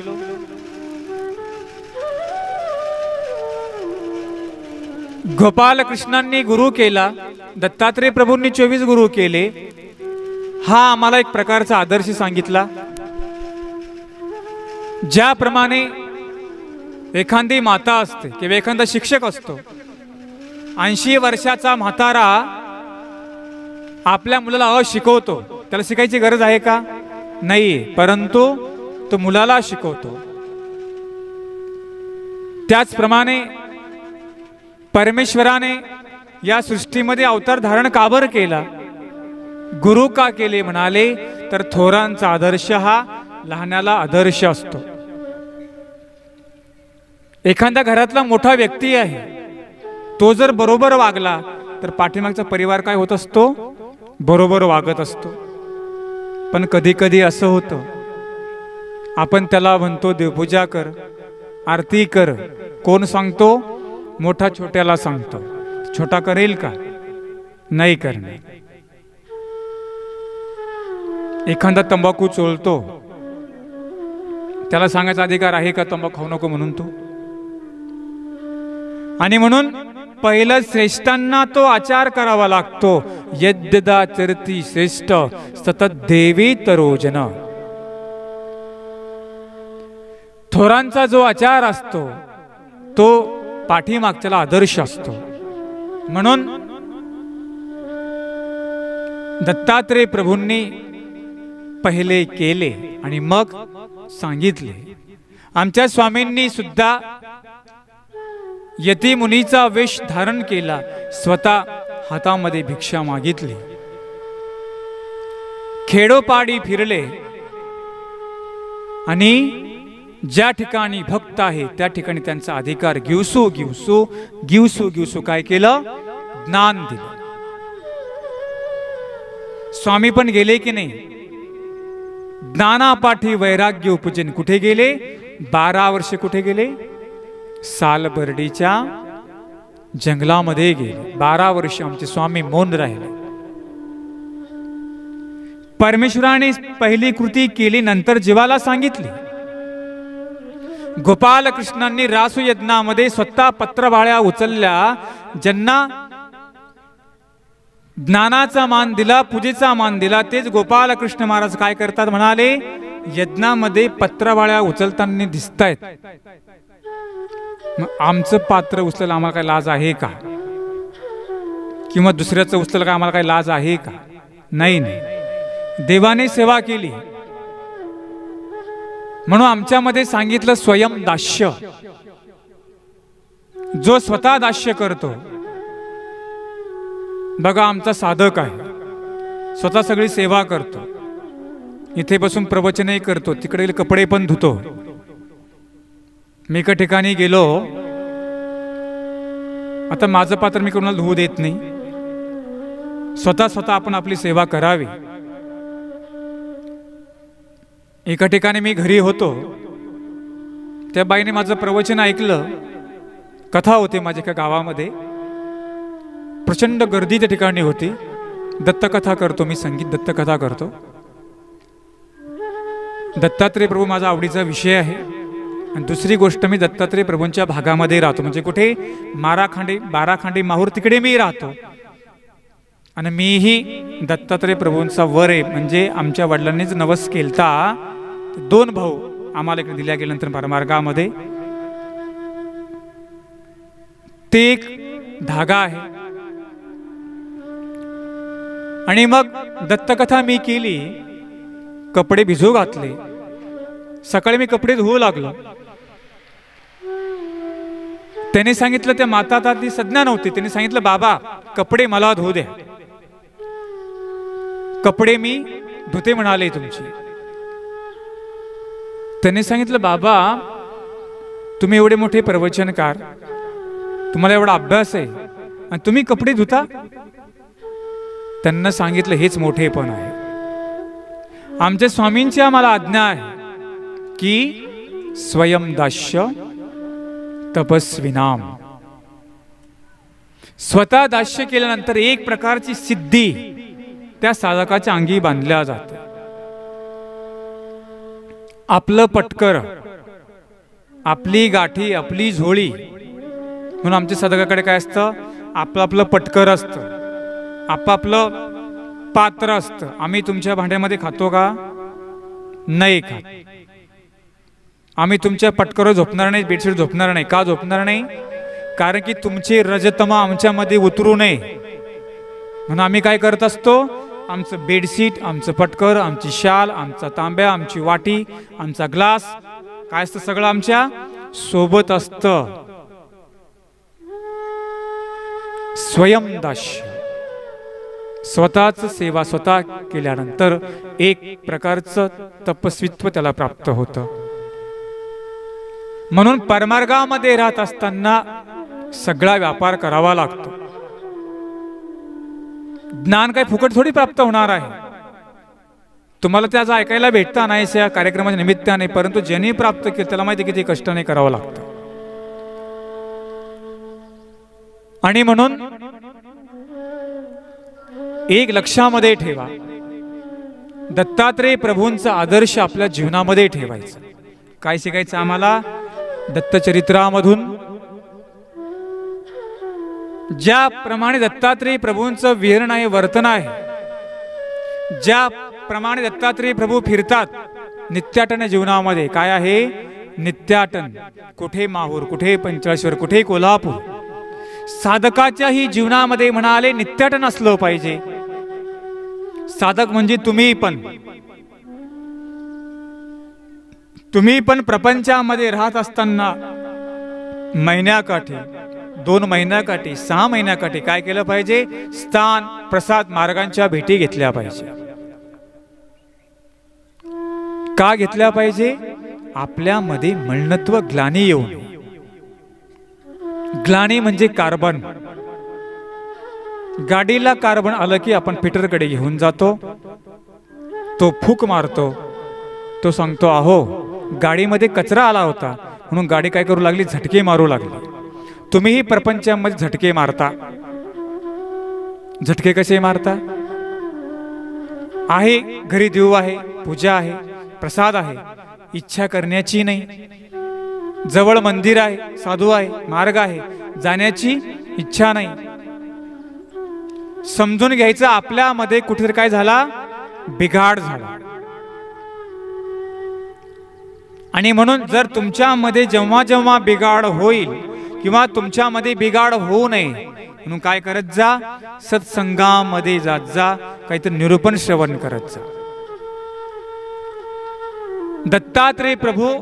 गोपाल कृष्णांनी गुरु केला, दत्तात्रय प्रभूंनी 24 गुरु केले. हा आम्हाला एक प्रकारचा आदर्श सांगितला. ज्याप्रमाणे एखादी माता असते किंवा एखादा शिक्षक असतो, 80 वर्षाचा म्हातारा आपल्या मुलाला शिकवतो, त्याला शिकायची गरज आहे का? नाही, परंतु तो मुलाला शिकवतो. त्याचप्रमाणे परमेश्वराने या सृष्टीमध्ये अवतार धारण का बरं केला? गुरु का केले म्हणाले तर थोरांचा आदर्श हा लहानाला आदर्श असतो. एखाद्या घरातला मोठा व्यक्ती आहे, तो जर बरोबर वागला तर पाठीमागचा परिवार काय होत असतो? बरोबर वागत असतो. पण कधी कधी असं होतं, आपण त्याला म्हणतो देवपूजा कर, आरती कर. कोण सांगतो? मोठा छोट्याला सांगतो. छोटा करेल का? नाही करणार. एखादा तंबाखू चोळतो, त्याला सांगायचा अधिकार आहे का तंबाखू खाऊ नको म्हणून? तो आणि म्हणून पहिलं श्रेष्ठांना तो आचार करावा लागतो. यद्यदा चरती श्रेष्ठ सतत देवी तरोजन. थोरांचा जो आचार असतो तो पाठीमागच्याला आदर्श असतो. म्हणून दत्तात्रय प्रभूंनी पहिले केले आणि मग सांगितले. आमच्या स्वामींनी सुद्धा यती मुनीचा वेश धारण केला, स्वतः हातामध्ये भिक्षा मागितली, खेडोपाडी फिरले आणि ज्या ठिकाणी भक्त आहे त्या ठिकाणी त्यांचा अधिकार गिवसू गिवसू गिवसू गिवसू काय केलं? ज्ञान दिलं. स्वामी पण गेले की नाही? ज्ञानापाठी वैराग्य उपजन. कुठे गेले? 12 वर्ष कुठे गेले? सालबर्डीच्या जंगलामध्ये गेले. 12 वर्ष आमचे स्वामी मौन राहिले. परमेश्वराने पहिली कृती केली, नंतर जीवाला सांगितली. गोपाल कृष्णांनी रासू यज्ञामध्ये स्वतः पत्रवाळ्या उचलल्या. ज्यांना ज्ञानाचा मान दिला, पूजेचा मान दिला, तेच गोपाल कृष्ण महाराज काय करतात म्हणाले? यज्ञामध्ये पत्रवाळ्या उचलताना दिसतायत. मग आमचं पात्र उचलायला आम्हाला काय लाज आहे का? किंवा दुसऱ्याचं उचलायला काय आम्हाला काय लाज आहे का? नाही नाही. देवाने सेवा केली म्हणून आमच्यामध्ये सांगितलं स्वयं दास्य. जो स्वतः दास्य करतो. बघा आमचा साधक आहे, स्वतः सगळी सेवा करतो, इथे बसून प्रवचनही करतो, तिकडे कपडे पण धुतो. मी एका ठिकाणी गेलो, आता माझं पात्र मी कोणाला धुवू देत नाही. स्वतः आपण आपली सेवा करावी. एका ठिकाणी मी घरी होतो, त्या बाईने माझं प्रवचन ऐकलं. कथा होती माझ्या एका गावामध्ये, प्रचंड गर्दी त्या ठिकाणी होती. दत्तकथा करतो मी, संगीत दत्तकथा करतो. दत्तात्रेय प्रभू माझा आवडीचा विषय आहे. आणि दुसरी गोष्ट, मी दत्तात्रेय प्रभूंच्या भागामध्ये राहतो. म्हणजे कुठे? बाराखांडी माहूर, तिकडे मी राहतो. आणि मीही दत्तात्रेय प्रभूंचा वर आहे. म्हणजे आमच्या वडिलांनीच नवस केलता. 2 भाऊ आम्हाला इकडे दिल्या गेल्यानंतर परमार्गामध्ये ते एक धागा आहे. आणि मग दत्तकथा मी केली, कपडे भिजू घातले. सकाळी मी कपडे धुवू लागलो. त्याने सांगितलं, त्या माता ती संज्ञा नव्हती, त्याने सांगितलं, बाबा कपडे मला धुवू द्या. कपडे मी धुते म्हणाले तुमची. त्याने सांगितलं, बाबा तुम्ही एवढे मोठे प्रवचनकार, तुम्हाला एवढा अभ्यास आहे आणि तुम्ही कपडे धुता? त्यांना सांगितलं, हेच मोठेपण आहे. आमच्या स्वामींची आम्हाला आज्ञा आहे की स्वयं दास्य तपस्विनाम. स्वतः दास्य केल्यानंतर एक प्रकारची सिद्धी त्या साधकाच्या अंगी बांधल्या जाते. आपलं पटकर, आपली गाठी, आपली झोळी. म्हणून आमच्या साधकाकडे काय असतं? आपलं पटकर असतं, आपापलं पात्र असतं. आम्ही तुमच्या भांड्यामध्ये खातो का? नाही खात. आम्ही तुमच्या पटकर झोपणार नाही, बेडशीट झोपणार नाही. का झोपणार नाही? कारण की तुमचे रजतमा आमच्यामध्ये उतरू नये म्हणून आम्ही काय करत असतो? आमचं बेडशीट, आमचं पटकर, आमची शाल, आमचा तांब्या, आमची वाटी, आमचा ग्लास, काय असतं सगळं आमच्या सोबत असतं. स्वयंदास्य, स्वतःच सेवा स्वतः केल्यानंतर एक प्रकारचं तपस्वित्व त्याला प्राप्त होतं. म्हणून परमार्गामध्ये राहत असताना सगळा व्यापार करावा लागतो. ज्ञान काय फुकट थोडी प्राप्त होणार आहे. तुम्हाला त्याचं ऐकायला भेटता नाही या कार्यक्रमाच्या निमित्ताने, परंतु ज्यांनी प्राप्त केलं त्याला माहिती किती कष्टाने करावं लागतं. आणि म्हणून एक लक्षामध्ये ठेवा, दत्तात्रेय प्रभूंचा आदर्श आपल्या जीवनामध्ये ठेवायचा. काय शिकायचं आम्हाला? दत्तचरित्रामधून ज्याप्रमाणे दत्तात्रेय प्रभूंचं विहरण आहे, वर्तन आहे, ज्याप्रमाणे दत्तात्रेय प्रभू फिरतात नित्याटन जीवनामध्ये, काय आहे नित्याटन? कुठे माहूर, कुठे पंचाळेश्वर, कुठे कोल्हापूर. साधकाच्याही जीवनामध्ये म्हणाले नित्याटन असलं पाहिजे. साधक म्हणजे तुम्ही पण प्रपंचामध्ये राहत असताना महिन्याकाठी, 2 महिन्याकाठी, 6 महिन्याकाठी काय केलं पाहिजे? स्थान प्रसाद मार्गांच्या भेटी घेतल्या पाहिजे. का घेतल्या पाहिजे? आपल्यामध्ये मलनत्व, ग्लानी येऊ नये. ग्लानी म्हणजे कार्बन. गाडीला कार्बन आलं की आपण फिटरकडे घेऊन जातो, तो फूक मारतो, तो सांगतो अहो गाडीमध्ये कचरा आला होता, म्हणून गाडी काय करू लागली? झटके मारू लागली. तुम्हीही प्रपंचामध्ये झटके मारता. झटके कसे मारता? आहे घरी देव आहे, पूजा आहे, प्रसाद आहे, इच्छा करण्याची नाही. जवळ मंदिर आहे, साधू आहे, मार्ग आहे, जाण्याची इच्छा नाही. समजून घ्यायचं आपल्यामध्ये कुठेतरी काय झाला? बिघाड झाला. आणि म्हणून जर तुमच्यामध्ये जेव्हा जेव्हा बिघाड होईल किंवा तुमच्यामध्ये बिघाड होऊ नये म्हणून काय करत जा? सत्संगामध्ये जात जा, काहीतरी निरूपण श्रवण करत जा. दत्तात्रेय प्रभू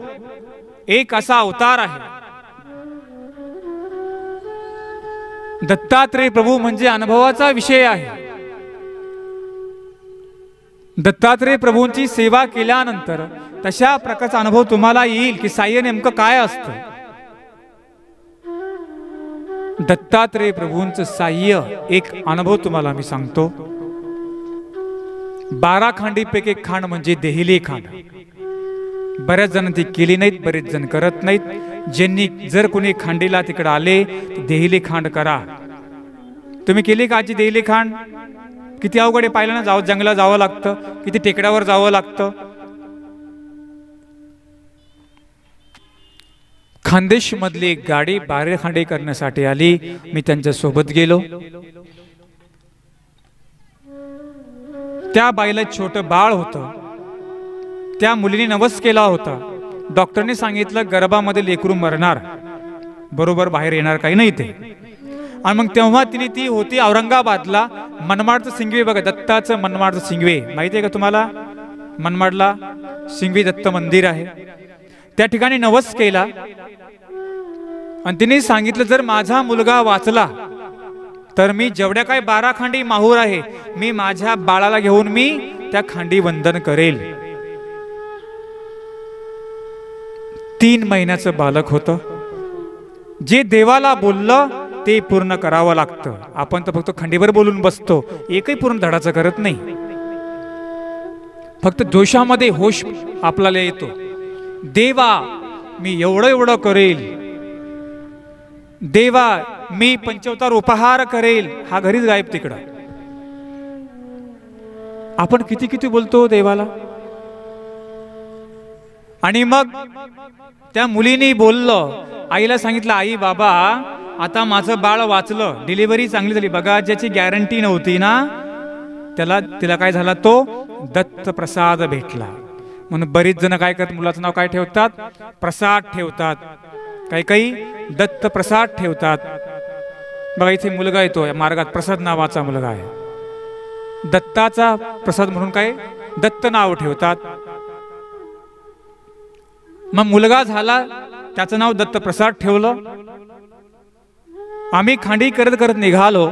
एक असा अवतार आहे. दत्तात्रेय प्रभू म्हणजे अनुभवाचा विषय आहे. दत्तात्रेय प्रभूंची सेवा केल्यानंतर तशा प्रकारचा अनुभव तुम्हाला येईल की साह्य नेमकं काय असतं. दत्तात्रेय प्रभूंचं साह्य एक अनुभव तुम्हाला मी सांगतो. 12 खांडीपैकी एक खांड म्हणजे देहिली खांड. बऱ्याच जण ती केली नाहीत, बरेच जण करत नाहीत. ज्यांनी जर कोणी खांडीला तिकडे आले देहिली खांड करा. तुम्ही केली का आजी देहिली खांड? किती अवघड आहे पाहिलं ना. जंगलात जावं लागतं, किती टेकड्यावर जावं लागतं. खानदेश मधली एक गाडी बारेखांडी करण्यासाठी आली. मी त्यांच्या सोबत गेलो. त्या बाईला छोटं बाळ होतं. त्या मुलीने नवस केला होता. डॉक्टरने सांगितलं गर्भामध्ये लेकरू मरणार, बरोबर बाहेर येणार काही नाही ते. आणि मग तेव्हा तिने ती होती औरंगाबादला. मनमाडचं सिंगवे बघा, दत्ताचं मनमाडचं सिंगवे माहिती आहे का तुम्हाला? मनमाडला सिंगवे दत्त मंदिर आहे. त्या ठिकाणी नवस केला आणि तिने सांगितलं जर माझा मुलगा वाचला तर मी जेवढ्या काही 12 खांडी माहूर आहे मी माझ्या बाळाला घेऊन मी त्या खांडी वंदन करेल. 3 महिन्याचं बालक होतं. जे देवाला बोललं ते पूर्ण करावं लागतं. आपण तर फक्त खंडीवर बोलून बसतो, एकही पूर्ण धडाचं करत नाही. फक्त दोषामध्ये होश आपल्याला येतो. देवा मी एवढं एवढं करेल, देवा मी पंचवतार उपहार करेल, हा घरीच गायब तिकडं. आपण किती किती बोलतो देवाला. आणि मग त्या मुलीने बोललं, आईला सांगितलं आई बाबा आता माझं बाळ वाचलं, डिलिव्हरी चांगली झाली. बघा ज्याची गॅरंटी नव्हती ना तिला काय झाला, तो दत्त प्रसाद भेटला. म्हणून बरीच जण काय करतात, मुलाचं नाव काय ठेवतात, प्रसाद ठेवतात. काही काही दत्त प्रसाद ठेवतात. बघा इथे मुलगा येतो मार्गात, प्रसाद नावाचा मुलगा आहे. दत्ताचा प्रसाद म्हणून काय दत्त नाव ठेवतात. मग मुलगा झाला, त्याचं नाव दत्त प्रसाद ठेवलं. आम्ही खांडी करत करत निघालो.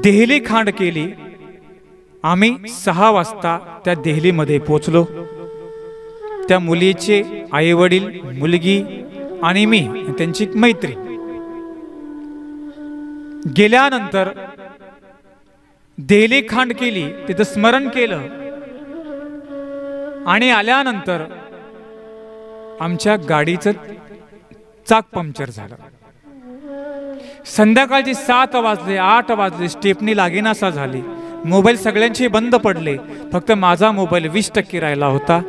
देहली खांड केली. आम्ही 6 वाजता त्या देहलीमध्ये पोहोचलो. त्या मुलीचे आई वडील, मुलगी आणि मी, त्यांची मैत्री. गेल्यानंतर देहली खांड केली, तिथं स्मरण केलं. आणि आल्यानंतर आमच्या गाडीचं चाक पंक्चर झालं. संध्याकाळची 7 वाजले, 8 वाजले, स्टेपनी लागेनासा झाली. मोबाईल सगळ्यांचे बंद पडले. फक्त माझा मोबाईल 20% राहिला होता.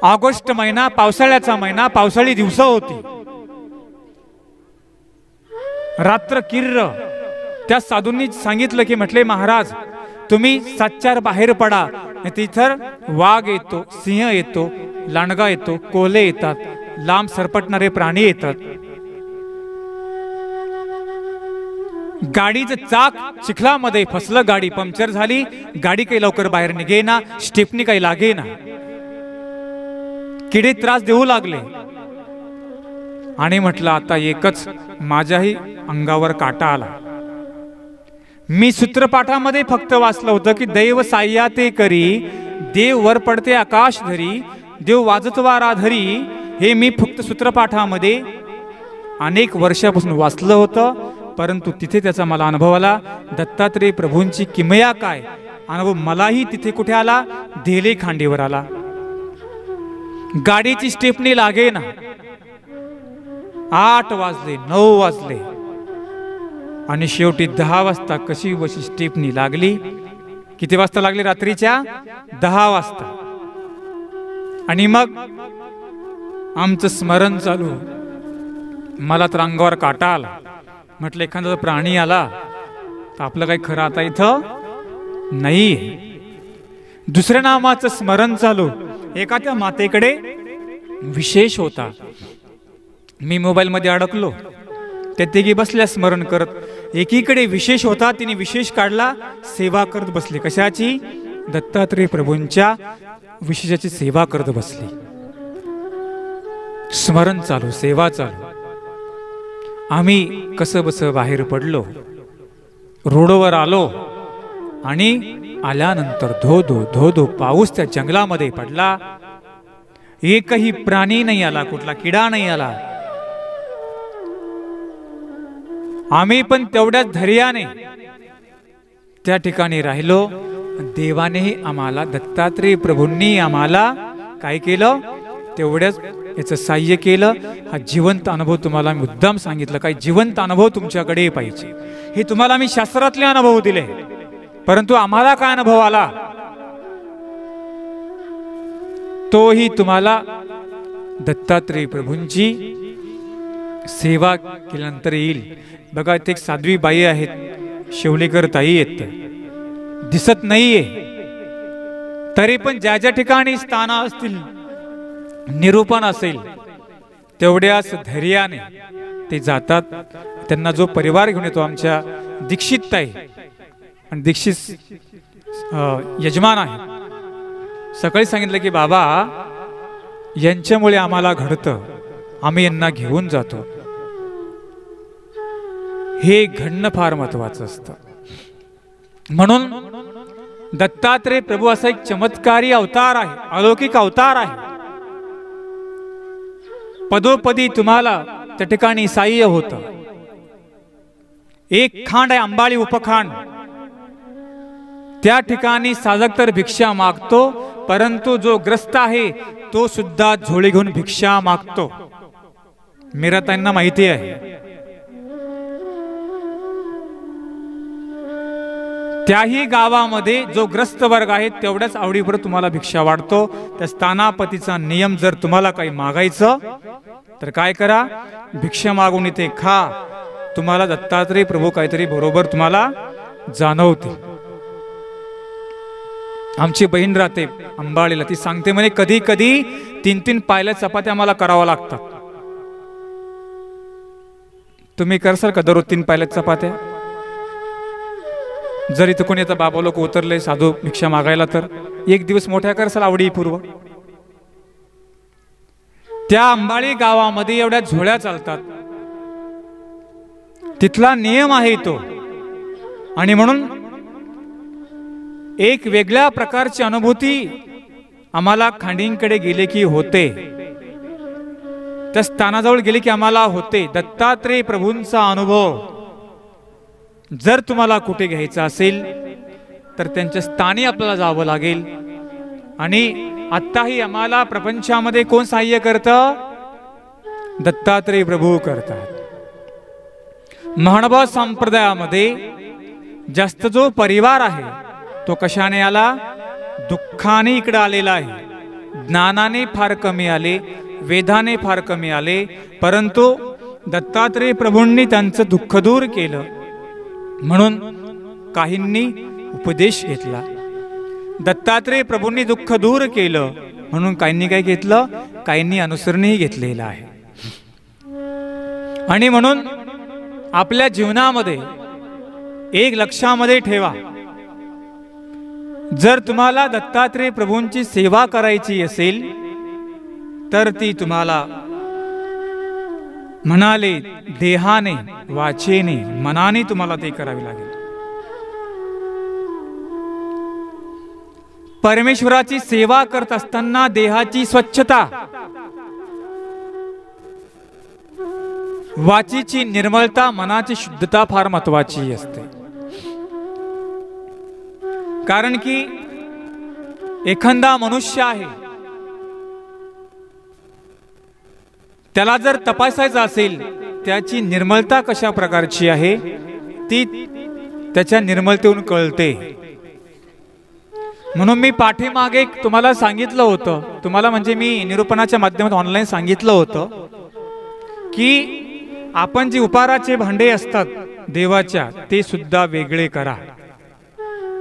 ऑगस्ट महिना, पावसाळ्याचा महिना, पावसाळी दिवस होती. रात्र किर्र. त्या साधूंनी सांगितलं की म्हटले महाराज तुम्ही 7-4 बाहेर पडा. तिथं वाघ येतो, सिंह येतो, लांडगा येतो, कोल्हे येतात, लांब सरपटणारे प्राणी येतात. गाडीचं चाक चिखलामध्ये फसलं, गाडी पंक्चर झाली. गाडी काही लवकर बाहेर निघेना, स्टेपनी काही लागेना. किडे त्रास देऊ लागले. आणि म्हटलं आता एकच, माझ्याही अंगावर काटा आला. मी सूत्रपाठामध्ये फक्त वाचलं होतं की दैव साह्याते करी, देव वर पडते आकाश धरी, देव वाजतवारा धरी. हे मी फक्त सूत्रपाठामध्ये अनेक वर्षापासून वाचलं होतं. परंतु तिथे त्याचा मला अनुभव आला. दत्तात्रेय प्रभूंची किमया काय, अनुभव मलाही तिथे कुठे आला, देहली खांडीवर आला. गाडीची स्टेपनी लागे ना. 8 वाजले, 9 वाजले आणि शेवटी 10 वाजता कशी बशी स्टेपनी लागली. किती वाजता लागली? रात्रीच्या 10 वाजता. आणि मग आमचं स्मरण चालू. मला तर अंगावर काटा आला. म्हटलं एखादा प्राणी आला तर आपलं काही खरं आता इथं नाही. दुसऱ्या नामाचं स्मरण चालू. एका त्या मातेकडे विशेष होता. मी मोबाईल मध्ये अडकलो. त्या तिघी बसल्या स्मरण करत. एकीकडे विशेष होता, तिने विशेष काढला, सेवा करत बसली. कशाची? दत्तात्रेय प्रभूंच्या विशेषाची सेवा करत बसली. स्मरण चालू, सेवा चालू. आम्ही कसं बस बाहेर पडलो, रोडवर आलो. आणि आल्यानंतर धो धो धो धो पाऊस त्या जंगलामध्ये पडला. एकही प्राणी नाही आला, कुठला किडा नाही आला. आम्ही पण तेवढ्याच धैर्याने त्या ठिकाणी राहिलो. देवानेही आम्हाला, दत्तात्रेय प्रभूंनी आम्हाला काय केलं, तेवढ्याच याचं साह्य केलं. हा जिवंत अनुभव तुम्हाला मी मुद्दाम सांगितलं. काही जिवंत अनुभव तुमच्याकडे पाहिजे. हे तुम्हाला मी शास्त्रातले अनुभव दिले, परंतु आम्हाला काय अनुभव आला? तोही तुम्हाला दत्तात्रेय प्रभूंची सेवा केल्यानंतर येईल. बघा, इथे एक साध्वी बाई आहेत, शेवलेकर ताई आहेत, दिसत नाहीये तरी पण ज्या ज्या ठिकाणी स्थान असतील, निरूपण असेल, तेवढ्याच धैर्याने ते जातात. त्यांना जो परिवार घेऊन येतो, आमच्या दीक्षित ताई आणि दीक्षित यजमान आहे, सकाळी सांगितलं की बाबा यांच्यामुळे आम्हाला घडतं, आम्ही यांना घेऊन जातो. हे घडणं फार महत्वाचं असतं. म्हणून दत्तात्रेय प्रभू असा एक चमत्कारी अवतार आहे, अलौकिक अवतार आहे. पदोपदी तुम्हाला त्या ठिकाणी सहाय्य होतं. एक खांड आहे अंबाळी उपखांड, त्या ठिकाणी साधक तर भिक्षा मागतो, परंतु जो ग्रस्त आहे तो सुद्धा झोळी घेऊन भिक्षा मागतो. मीराताईंना माहिती आहे. त्याही गावामध्ये जो ग्रस्त वर्ग आहे तेवढ्याच आवडीवर तुम्हाला भिक्षा वाढतो. त्या स्थानापतीचा नियम, जर तुम्हाला काही मागायचं तर काय करा, भिक्षा मागून इथे खा. तुम्हाला दत्तात्रेय प्रभू काहीतरी बरोबर तुम्हाला जाणवते. आमची बहीण राहते अंबाळीला, ती सांगते म्हणे कधी कधी 3-3 पायल्या चपात्या मला कराव्या लागतात. तुम्ही करसाल का दररोज 3 पायल्या चपात्या? जर इथं कोणी आता बाबा लोक उतरले साधू भिक्षा मागायला, तर एक दिवस मोठ्या करसाल आवडीपूर्व. त्या अंबाळी गावामध्ये एवढ्या झोळ्या चालतात, तिथला नियम आहे तो. आणि म्हणून एक वेगळ्या प्रकारची अनुभूती आम्हाला खांडींकडे गेले की होते, त्या स्थानाजवळ गेले की आम्हाला होते. दत्तात्रेय प्रभूंचा अनुभव जर तुम्हाला कुठे घ्यायचा असेल तर त्यांच्या स्थानी आपल्याला जावं लागेल. आणि आत्ताही आम्हाला प्रपंचामध्ये कोण सहाय्य करतं? दत्तात्रेय प्रभू करतात. महानुभाव संप्रदायामध्ये जास्त जो परिवार आहे तो कशाने आला? दुःखाने इकडे आलेला आहे. ज्ञानाने फार कमी आले, वेदाने फार कमी आले, परंतु दत्तात्रेय प्रभूंनी त्यांचं दुःख दूर केलं. म्हणून काहींनी उपदेश घेतला. दत्तात्रेय प्रभूंनी दुःख दूर केलं म्हणून काहींनी काय घेतलं? काहींनी अनुसरणही घेतलेलं आहे. आणि म्हणून आपल्या जीवनामध्ये एक लक्षामध्ये ठेवा, जर तुम्हाला दत्तात्रेय प्रभूंची सेवा करायची असेल तर ती तुम्हाला म्हणाले देहाने, वाचेने, मनाने तुम्हाला ते करावे लागेल. परमेश्वराची सेवा करत असताना देहाची स्वच्छता, वाचीची निर्मलता, मनाची शुद्धता फार महत्वाची असते. कारण की एखादा मनुष्य आहे, त्याला जर तपासायचं असेल त्याची निर्मलता कशा प्रकारची आहे ती त्याच्या निर्मलतेवरून कळते. म्हणून मी पाठीमागे तुम्हाला सांगितलं होतं, तुम्हाला म्हणजे मी निरूपणाच्या माध्यमातून ऑनलाईन सांगितलं होतं की आपण जे उपाराचे भांडे असतात देवाच्या ते सुद्धा वेगळे करा.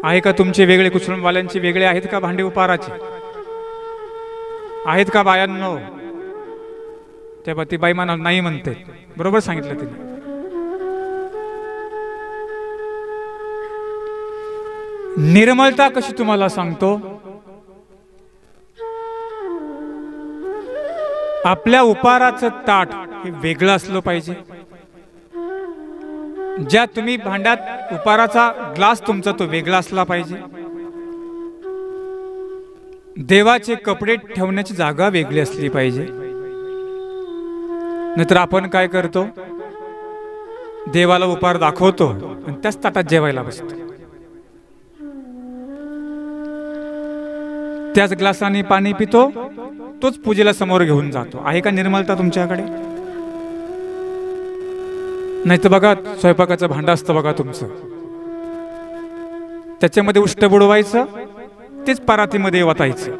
आहे का तुमचे वेगळे? कुसुमवाल्यांचे वेगळे आहेत का भांडे उपाराचे? आहेत का बायांनो? त्या बाई मला नाही म्हणते. बरोबर सांगितलं तिने. निर्मलता कशी तुम्हाला सांगतो, आपल्या उपाराचं ताट हे वेगळं असलं पाहिजे. ज्या तुम्ही भांड्यात उपाराचा ग्लास तुमचा तो वेगळा असला पाहिजे. देवाचे कपडे ठेवण्याची जागा वेगळी असली पाहिजे. नाहीतर आपण काय करतो, देवाला उपार दाखवतो आणि त्याच ताटात जेवायला बसतो. त्याच ग्लासाने पाणी पितो, तोच पूजेला समोर घेऊन जातो. आहे का निर्मलता तुमच्याकडे? नाही तर बघा, स्वयंपाकाचं भांडं असतं बघा तुमचं, त्याच्यामध्ये उष्ट बुडवायचं, तेच परातीमध्ये वतायचं.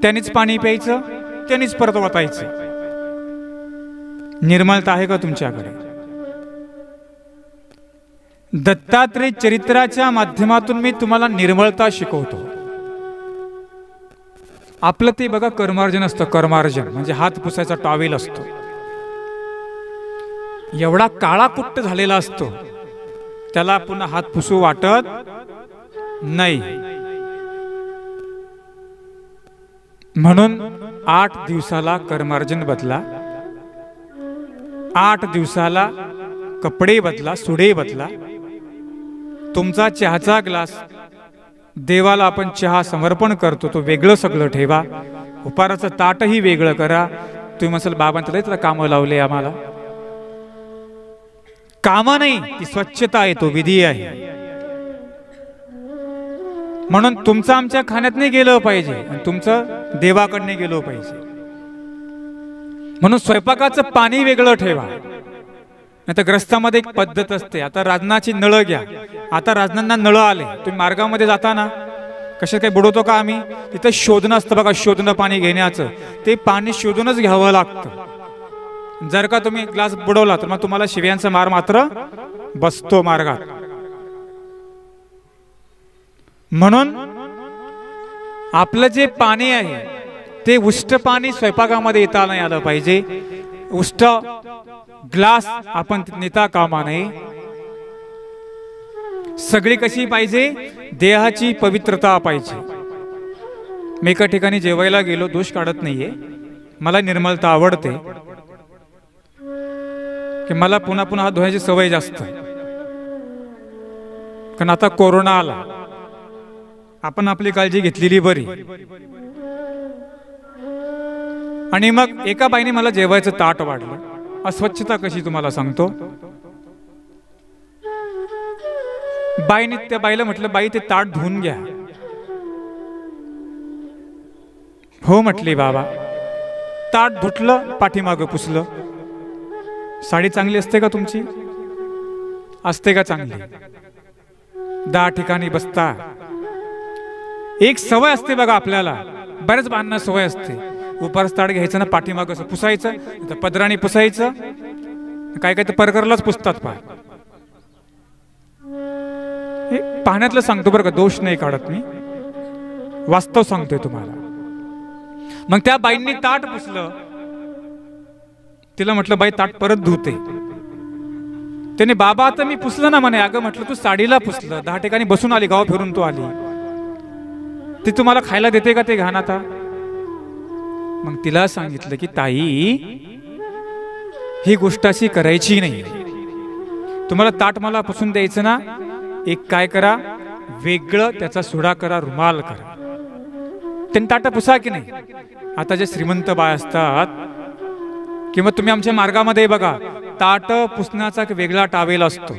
त्यांनीच पाणी प्यायचं, त्यांनीच परत वाटायचं. निर्मलता आहे का तुमच्याकडे? दत्तात्रेय चरित्राच्या माध्यमातून मी तुम्हाला निर्मळता शिकवतो. आपलं ते बघा कर्मार्जन असतं. कर्मार्जन म्हणजे हात पुसायचा टॉवेल असतो. एवढा काळा कुट्ट झालेला असतो, त्याला पुन्हा हात पुसू वाटत नाही. म्हणून 8 दिवसाला कर्मार्जन बदला, 8 दिवसाला कपडे बदला, सुडे बदला. तुमचा चहाचा ग्लास, देवाला आपण चहा समर्पण करतो तो वेगळं सगळं ठेवा. उपाराचं ताटही वेगळं करा. तुम्ही म्हणाल बाबांचं लय त्याला कामं लावले आम्हाला. कामं नाही, ती स्वच्छता आहे, तो विधी आहे. म्हणून तुमचं आमच्या खाण्यात नाही गेलं पाहिजे आणि तुमचं देवाकडने गेलं पाहिजे. म्हणून स्वयंपाकाचं पाणी वेगळं ठेवा. नाही तर ग्रस्तामध्ये एक पद्धत असते. आता राजनाची नळ घ्या. आता राजनांना नळ आले, तुम्ही मार्गामध्ये जाताना कशा काही बुडवतो का आम्ही? तिथं शोधणं असतं बघा, शोधणं पाणी घेण्याचं. ते पाणी शोधूनच घ्यावं लागतं. जर का तुम्ही ग्लास बुडवला तर मग तुम्हाला शिव्यांचा मार मात्र बसतो मार्गात. म्हणून आपलं जे पाणी आहे ते उष्ट पाणी स्वयंपाकामध्ये येता नाही आलं पाहिजे. उष्ट ग्लास आपण नेता कामा नये. सगळी कशी पाहिजे? देहाची पवित्रता पाहिजे. मी एका ठिकाणी जेवायला गेलो, दोष काढत नाहीये, मला निर्मलता आवडते की मला पुन्हा पुन्हा हात धुवायची सवय जास्त. कारण आता कोरोना आला, आपण आपली काळजी घेतलेली बरी. आणि मग एका बाईने मला जेवायचं ताट वाढलं. अस्वच्छता कशी तुम्हाला सांगतो. बाईने त्या बाईला म्हटलं, बाई ते ताट धुवून घ्या. हो म्हटली बाबा. ताट धुतलं, पाठीमागं पुसलं. साडी चांगली असते का तुमची? असते का चांगली? 10 ठिकाणी बसता. एक सवय असते बघा आपल्याला, बऱ्याच बांधणं सवय असते. उपारच ताट घ्यायचं ना, पाठीमागं असं पुसायचं, पदराने पुसायचं. काय काय तर परकरलाच पुसतात. पाहण्यातलं सांगतो बरं का, दोष नाही काढत मी, वास्तव सांगतोय तुम्हाला. मग त्या बाईंनी ताट पुसलं. तिला म्हटलं, बाई ताट परत धुते. त्याने, बाबा आता मी पुसलं ना म्हणे. अगं म्हटलं, तू साडीला पुसलं, 10 ठिकाणी बसून आली, गाव फिरून तू आली, ती तुम्हाला खायला देते का ते घाण आता? मग तिला सांगितलं की ताई, ही गोष्ट अशी करायची नाही. तुम्हाला ताट मला पुसून द्यायचं ना, एक काय करा, वेगळं त्याचा सुडा करा, रुमाल करा, त्यांनी ताट पुसा की नाही. आता जे श्रीमंत बाय असतात किंवा तुम्ही आमच्या मार्गामध्ये बघा, ताट पुसण्याचा एक वेगळा टावेल असतो.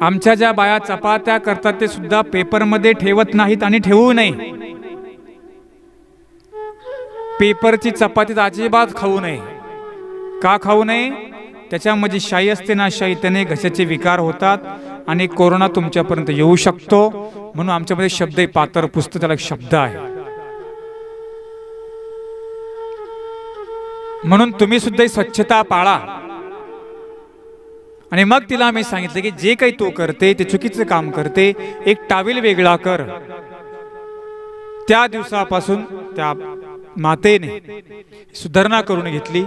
आमच्या ज्या बाया चपात्या करतात ते सुद्धा पेपरमध्ये ठेवत नाहीत आणि ठेवू नये. पेपरची चपाती अजिबात खाऊ नये. का खाऊ नये? त्याच्यामध्ये शाई असते ना, शाई, त्याने घशाचे विकार होतात आणि कोरोना तुमच्यापर्यंत येऊ शकतो. म्हणून आमच्यामध्ये शब्द पातर पुस्तक, त्याला एक शब्द आहे. म्हणून तुम्ही सुद्धा स्वच्छता पाळा. आणि मग तिला मी सांगितलं की जे काही तू करते ते चुकीचं काम करते, एक टावेल वेगळा कर. त्या दिवसापासून त्या मातेने सुधारणा करून घेतली.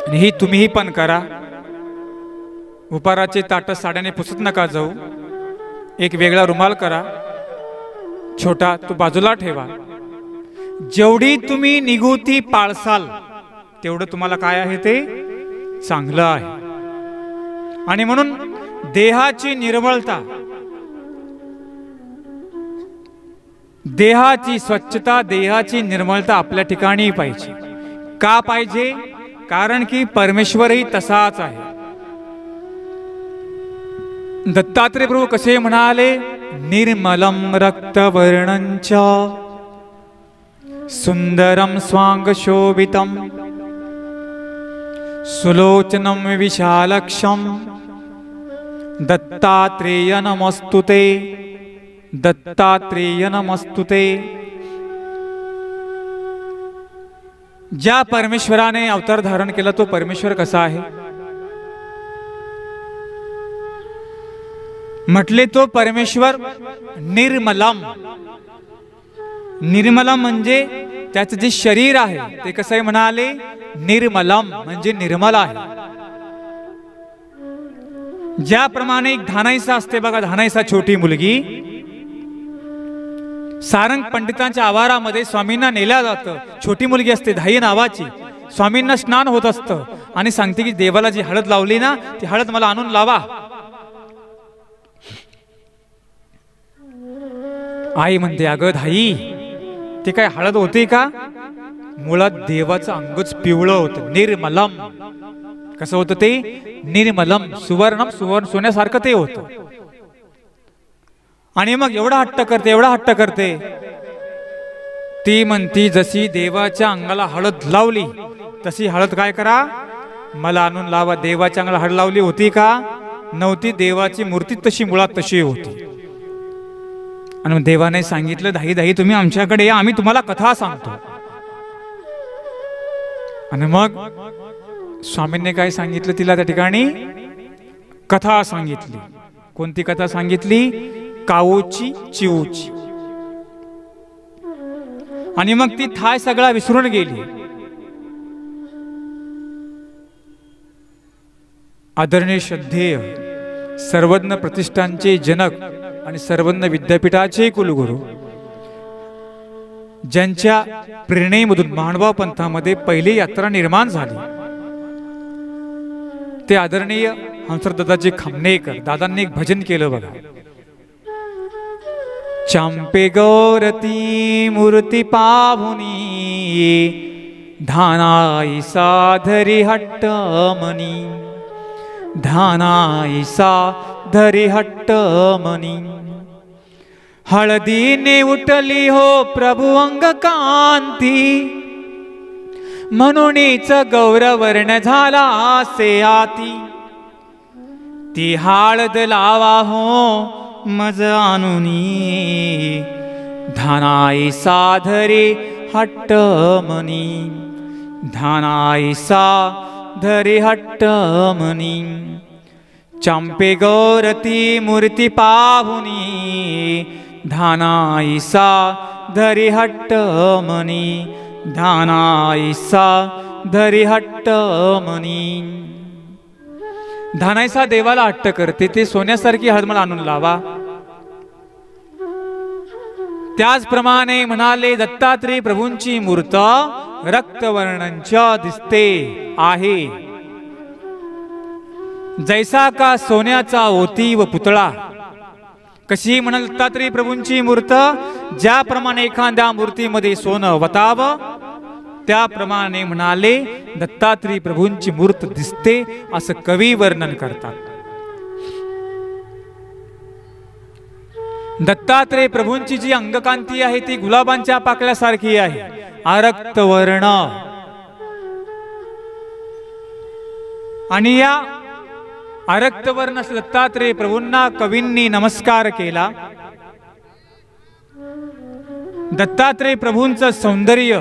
आणि ही तुम्हीही पण करा. उपाराचे ताट साड्याने पुसत नका जाऊ. एक वेगळा रुमाल करा, छोटा, तो बाजूला ठेवा. जेवढी तुम्ही निगुती पाळसाल तेवढं तुम्हाला काय आहे ते चांगलं आहे. आणि म्हणून देहाची निर्मळता, देहाची स्वच्छता, देहाची निर्मळता आपल्या ठिकाणी पाहिजे. का पाहिजे? कारण की परमेश्वरही तसाच आहे. दत्तात्रेय प्रभू कसे म्हणाले? निर्मलम रक्तवर्णंच सुंदरम स्वांग शोभितम सुलोचनम विशालक्षम दत्तात्रेय नमस्तुते. दत्तात्रेय नमस्तुते. ज्या परमेश्वराने अवतार धारण केला तो परमेश्वर कसा आहे? म्हटले तो परमेश्वर निर्मलम. निर्मलम म्हणजे त्याचं जे शरीर आहे ते कसं आहे म्हणाले? निर्मलम म्हणजे निर्मल आहे. ज्याप्रमाणे एक धानाईसा असते बघा, धानाईसा छोटी मुलगी, सारंग पंडितांच्या आवारामध्ये स्वामींना नेल्या जातं. छोटी मुलगी असते धाई नावाची, स्वामींना स्नान होत असतं आणि सांगते की देवाला जी हळद लावली ना ती हळद मला आणून लावा. आई म्हणते अगं धाई ती काय हळद होती का? मुळात देवाचं अंगच पिवळं होतं. निर्मलम कसं होतं ते? निर्मलम सुवर्णम, सुवर्ण सोन्यासारखं ते होतं. आणि मग एवढा हट्ट करते, एवढा हट्ट करते. ती म्हणती जशी देवाच्या अंगाला हळद लावली तशी हळद काय करा मला आणून लावा. देवाच्या अंगाला हळद लावली होती का? नव्हती. देवाची मूर्ती तशी मुळात तशी होती. आणि मग देवाने सांगितलं धाई धाई तुम्ही आमच्याकडे या, आम्ही तुम्हाला कथा सांगतो. आणि मग स्वामींनी काय सांगितलं तिला? त्या ठिकाणी कथा सांगितली. कोणती कथा सांगितली? काऊची चिऊची. आणि मग ती थाय सगळा विसरून गेली. आदरणीय श्रद्धेय सर्वज्ञ प्रतिष्ठानचे जनक आणि सर्वज्ञ विद्यापीठाचे कुलगुरू, ज्यांच्या प्रेरणेमधून माणवा पंथामध्ये पहिली यात्रा निर्माण झाली, ते आदरणीय हंसदादाजी खमनेकर दादांनी एक भजन केलं बघा. चांपे गौरती मूर्ती पाहुनी धानाई साधरी हट्ट मनी. धानाई साधरी हट्ट मनी. हळदीने उठली हो प्रभू अंग कांती. म्हणूनच गौरवर्ण झाला असे आती. ती हळद लावा हो मज आणुनी. धानाई साधरे हट्ट मनी. धानाई साधरे हट्ट मनी. चांपे गौरती मूर्ती पाहुनी धानाई साधरे हट्ट मनी. धानाई साधरे हट्ट मनी. धानाईसा देवाला हट्ट करते ते सोन्यासारखी हळद मला आणून लावा. त्याचप्रमाणे म्हणाले दत्तात्रेय प्रभूंची मूर्त रक्तवर्णांच्या दिसते आहे. जैसा का सोन्याचा ओती व पुतळा. कशी म्हणाल दत्तात्रेय प्रभूंची मूर्त? ज्याप्रमाणे एखाद्या मूर्तीमध्ये सोनं वतावं त्याप्रमाणे म्हणाले दत्तात्रेय प्रभूंची मूर्त दिसते असं कवी वर्णन करतात. दत्तात्रेय प्रभूंची जी अंगकांती आहे ती गुलाबांच्या पाकळ्यासारखी आहे, आरक्त वर्ण. आणि या आरक्त वर्ण दत्तात्रेय प्रभूंना कवींनी नमस्कार केला. दत्तात्रेय प्रभूंचं सौंदर्य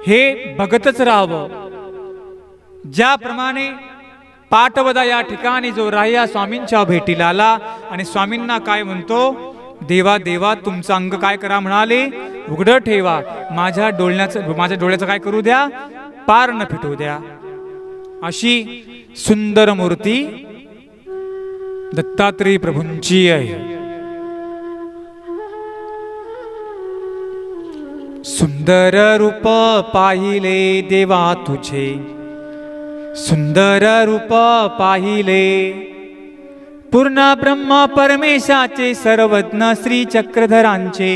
हे बघतच राहावं. ज्याप्रमाणे पाटवदा या ठिकाणी जो राया स्वामींच्या भेटीला आला आणि स्वामींना काय म्हणतो? देवा देवा तुमचं अंग काय करा म्हणाले? उघडं ठेवा. माझ्या डोळ्याचं काय करू द्या? पार न फिटू द्या. अशी सुंदर मूर्ती दत्तात्रेय प्रभूंची आहे. सुंदर रूप पाहिले देवा तुझे. सुंदर रूप पाहिले पूर्ण ब्रह्म परमेशाचे सर्वज्ञ श्री चक्रधरांचे.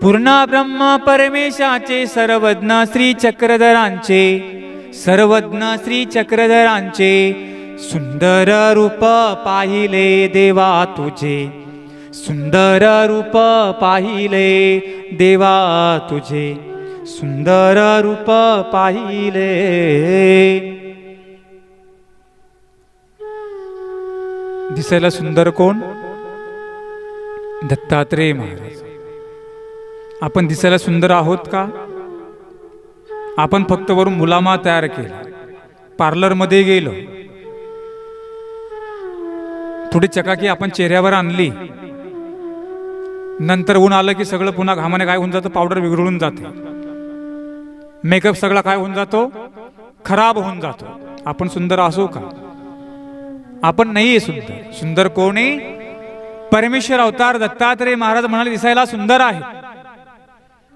पूर्ण ब्रह्म परमेशाचे सर्वज्ञ श्री चक्रधरांचे. सर्वज्ञ श्री चक्रधरांचे सुंदर रूप पाहिले देवा तुझे. सुंदर रूप पाहिले देवा तुझे. सुंदर रूप पाहिले. दिसायला सुंदर कोण? दत्तात्रेय महाराज, आपण दिसायला सुंदर आहोत का? आपण फक्त वरून मुलामा तयार केला, पार्लरमध्ये गेलो, थोडी चकाकी आपण चेहऱ्यावर आणली, नंतर ऊन आलं की सगळं पुन्हा घामाने काय होऊन जातं, पावडर विघळून जाते, मेकअप सगळा काय होऊन जातो, खराब होऊन जातो. आपण सुंदर असो का? आपण नाहीये सुंदर. सुंदर कोण आहे? परमेश्वर अवतार दत्तात्रेय महाराज म्हणाले दिसायला सुंदर आहे,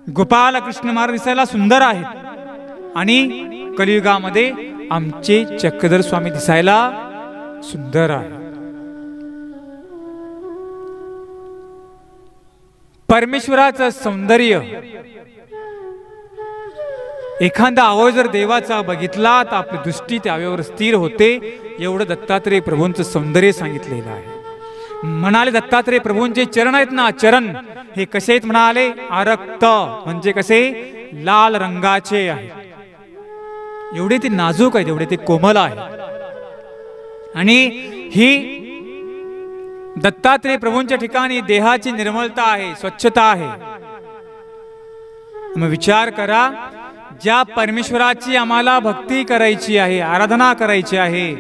गोपाल कृष्ण महाराज दिसायला सुंदर आहेत, आणि कलियुगामध्ये आमचे चक्रधर स्वामी दिसायला सुंदर आहे. परमेश्वराचं सौंदर्य, एखादा अवयव जर देवाचा बघितला तर आपली दृष्टी त्या अवयवावर स्थिर होते. एवढं दत्तात्रेय प्रभूंचं सौंदर्य सांगितलेलं आहे. म्हणाले दत्तात्रेय प्रभूंचे चरण आहेत ना, चरण हे कसे आहेत म्हणाले? आरक्त, म्हणजे कसे? लाल रंगाचे आहे. एवढे ते नाजूक आहेत, एवढे ते कोमल आहे. आणि ही दत्तात्रेय प्रभूंच्या ठिकाणी देहाची निर्मलता आहे, स्वच्छता आहे. मग विचार करा, ज्या परमेश्वराची आम्हाला भक्ती करायची आहे, आराधना करायची आहे,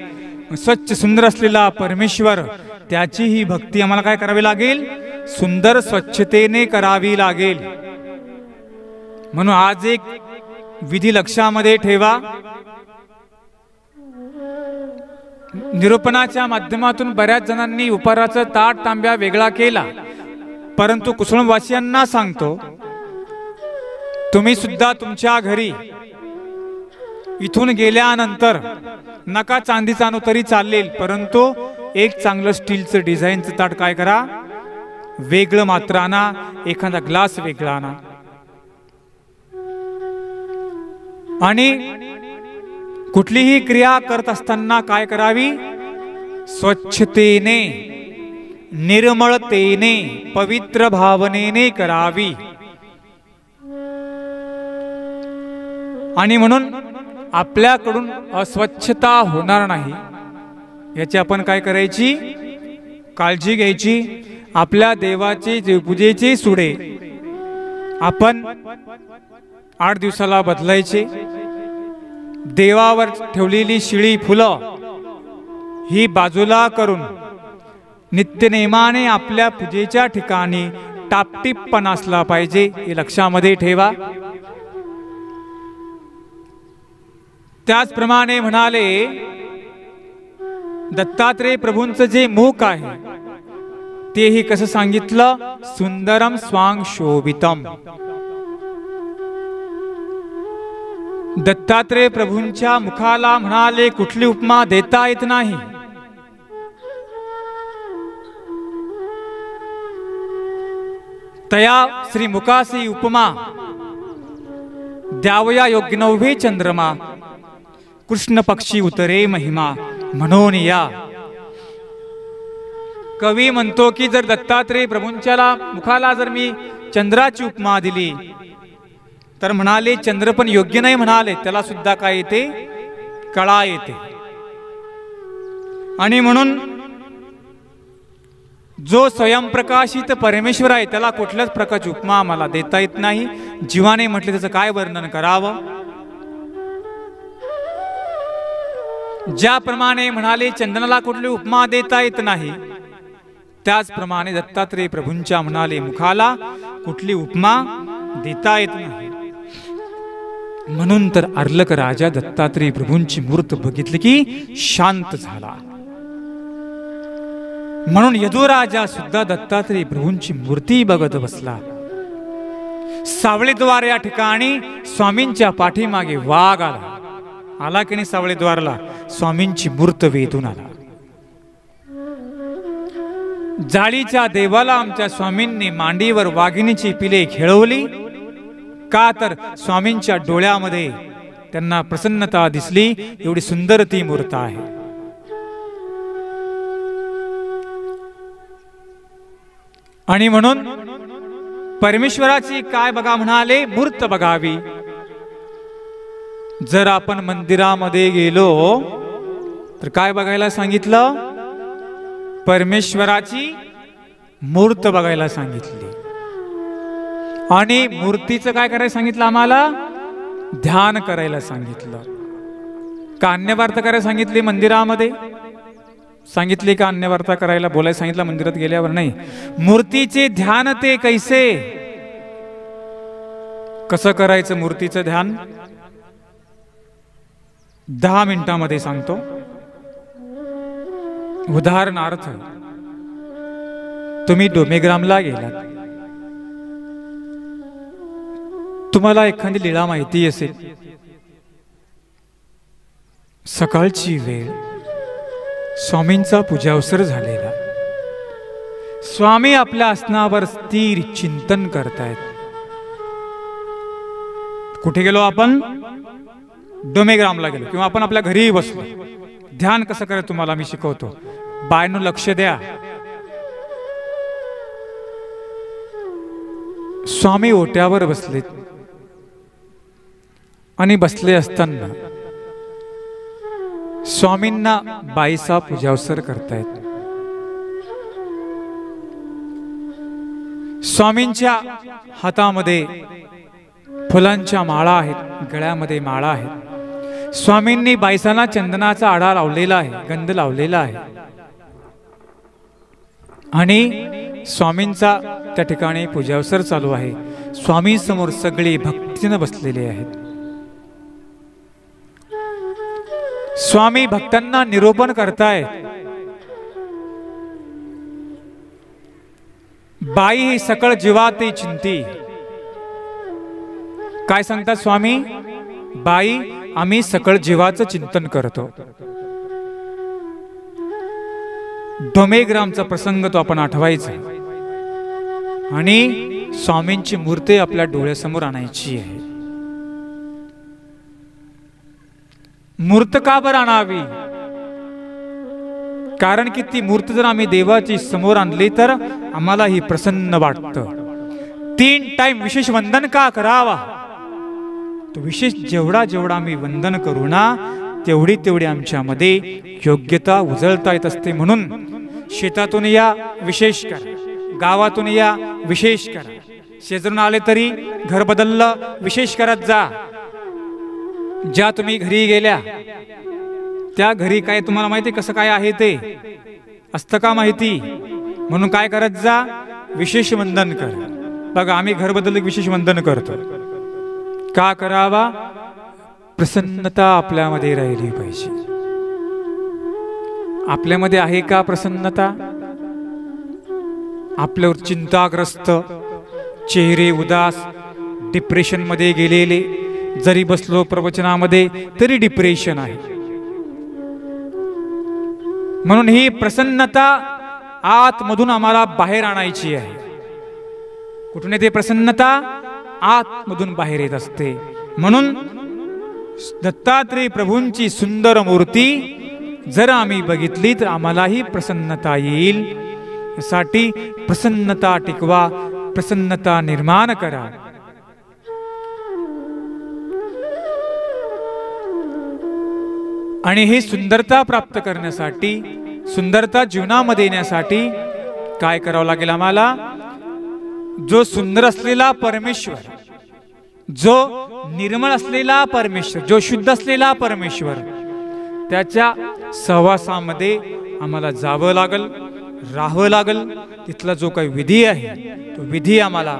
स्वच्छ सुंदर असलेला परमेश्वर, त्याची ही भक्ती आम्हाला काय करावी लागेल? सुंदर स्वच्छतेने करावी लागेल. म्हणून आज एक विधी लक्षामध्ये ठेवा. निरूपणाच्या माध्यमातून बऱ्याच जणांनी उपहाराचा ताट तांब्या वेगळा केला, परंतु कुसुमवासियांना सांगतो, तुम्ही सुद्धा तुमच्या घरी इथून गेल्यानंतर नका चांदीचा आणू तरी चालेल, परंतु एक चांगलं स्टीलचं डिझाईनचं ताट काय करा, वेगळं मात्र आणा, एखादा ग्लास वेगळा आणा. आणि कुठलीही क्रिया करत असताना काय करावी? स्वच्छतेने, निर्मळतेने, पवित्र भावनेने करावी. आणि म्हणून आपल्याकडून अस्वच्छता होणार नाही याची आपण काय करायची? काळजी घ्यायची. आपल्या देवाचे देवपूजेचे सुडे आपण 8 दिवसाला बदलायचे. देवावर ठेवलेली शिळी फुलं ही बाजूला करून नित्यनेमाने आपल्या पूजेच्या ठिकाणी टापटीपपणा असला पाहिजे, हे लक्षामध्ये ठेवा. त्याचप्रमाणे म्हणाले दत्तात्रेय प्रभूंचं जे मुख आहे तेही कसं सांगितलं? सुंदरम स्वांग शोभितम. दत्तात्रेय प्रभूंच्या मुखाला म्हणाले कुठली उपमा देता येत नाही. तया श्री मुखासी उपमा द्यावया योग्य नव्हे चंद्रमा, कृष्ण पक्षी उतरे महिमा म्हणून या. कवी म्हणतो की जर दत्तात्रेय प्रभूंच्या मुखाला जर मी चंद्राची उपमा दिली तर म्हणाले चंद्र पण योग्य नाही, म्हणाले त्याला सुद्धा काय येते? कळा येते. आणि म्हणून जो स्वयंप्रकाशित परमेश्वर आहे त्याला कुठल्याच प्रकारची उपमा आम्हाला देता येत नाही. जीवाने म्हटले त्याचं काय वर्णन करावं? ज्याप्रमाणे म्हणाले चंदनाला कुठली उपमा देता येत नाही, त्याचप्रमाणे दत्तात्रेय प्रभूंच्या म्हणाले मुखाला कुठली उपमा देता येत नाही. म्हणून तर अर्लक राजा दत्तात्रेय प्रभूंची मूर्त बघितली की शांत झाला. म्हणून यदुराजा सुद्धा दत्तात्रेय प्रभूंची मूर्ती बघत बसला. सावळेद्वार या ठिकाणी स्वामींच्या पाठीमागे वाघ आला. आला की नाही सावळेद्वारला? स्वामींची मूर्त वेधून आला. जाळीच्या देवाला आमच्या स्वामींनी मांडीवर वाघिणीची पिले खेळवली का? तर स्वामींच्या डोळ्यामध्ये त्यांना प्रसन्नता दिसली. एवढी सुंदर ती मूर्त आहे. आणि म्हणून परमेश्वराची काय बघा म्हणाले? मूर्त बघावी. जर आपण मंदिरामध्ये गेलो तर काय बघायला सांगितलं? परमेश्वराची मूर्त बघायला सांगितली आणि मूर्तीचं काय करायला सांगितलं आम्हाला? ध्यान करायला सांगितलं. का अन्यवार्ता करायला सांगितली मंदिरामध्ये? सांगितले का अन्यवार्ता करायला बोलायला सांगितलं मंदिरात गेल्यावर? नाही. मूर्तीचे ध्यान ते कैसे, कसं करायचं मूर्तीचं ध्यान? 10 मिनिटांमध्ये सांगतो. उदाहरणार्थ तुम्ही डोमेग्रामला गेलात, तुम्हाला एखादी लीळा माहिती असेल. सकाळची वेळ, स्वामींचा पूजावसर झालेला. स्वामी आपल्या आसनावर स्थिर चिंतन करतायत. कुठे गेलो आपण? डोमेग्रामला गेलो, किंवा आपण आपल्या घरीही बसलो. ध्यान कसं करायचं तुम्हाला मी शिकवतो. बायनो लक्ष द्या. स्वामी ओट्यावर बसलेत आणि बसले असताना स्वामींना बाईचा पूजावसर करतायत. स्वामींच्या हातामध्ये फुलांच्या माळा आहेत, गळ्यामध्ये माळा आहेत. स्वामींनी बाईसांना चंदनाचा आडा लावलेला आहे, गंध लावलेला आहे आणि स्वामींचा त्या ठिकाणी पूजावसर चालू आहे. स्वामी समोर सगळे भक्तीने बसलेले आहेत. स्वामी भक्तांना निरूपण करतायत. बाई ही सकळ जीवाते चिंती. काय सांगतात स्वामी? बाई, आम्ही सकळ जीवाचं चिंतन करतो. डोमेग्रामचा प्रसंग तो आपण आठवायचा आणि स्वामींची मूर्ती आपल्या डोळ्यासमोर आणायची आहे. मूर्त का बरं आणावी? कारण की ती मूर्त जर आम्ही देवाची समोर आणली तर आम्हाला ही प्रसन्न वाटतं. 3 टाइम विशेष वंदन का करावा? तो विशेष जेवढा जेवढा आम्ही वंदन करू ना, तेवढी तेवढी आमच्यामध्ये योग्यता उजळता येत असते. म्हणून शेतातून या विशेष करा, गावातून या विशेष करा, शेजारून आले तरी घर बदललं विशेष करत जा. ज्या तुम्ही घरी गेल्या त्या घरी काय तुम्हाला माहिती कसं काय आहे ते असतं का माहिती? म्हणून काय करत जा? विशेष वंदन कर. बघा आम्ही घर बदललं विशेष वंदन करतो. का करावा? प्रसन्नता आपल्यामध्ये राहिली पाहिजे. आपल्यामध्ये आहे का प्रसन्नता? आपल्यावर चिंताग्रस्त, चेहरे उदास, डिप्रेशन मध्ये गेलेले, जरी बसलो प्रवचनामध्ये तरी डिप्रेशन आहे. म्हणून ही प्रसन्नता आतमधून आम्हाला बाहेर आणायची आहे. कुठून येते प्रसन्नता? आतमधून बाहेर येत असते. म्हणून दत्तात्रय प्रभूंची सुंदर मूर्ती जर आम्ही बघितली तर आम्हालाही प्रसन्नता येईल. यासाठी प्रसन्नता टिकवा, प्रसन्नता निर्माण करा. आणि ही सुंदरता प्राप्त करण्यासाठी, सुंदरता जीवनामध्ये येण्यासाठी काय करावं लागेल आम्हाला? जो सुंदर असलेला परमेश्वर, जो निर्मळ असलेला परमेश्वर, जो शुद्ध असलेला परमेश्वर, त्याच्या सहवासामध्ये आम्हाला जावं लागल, राहावं लागल. तिथला जो काही विधी आहे तो विधी आम्हाला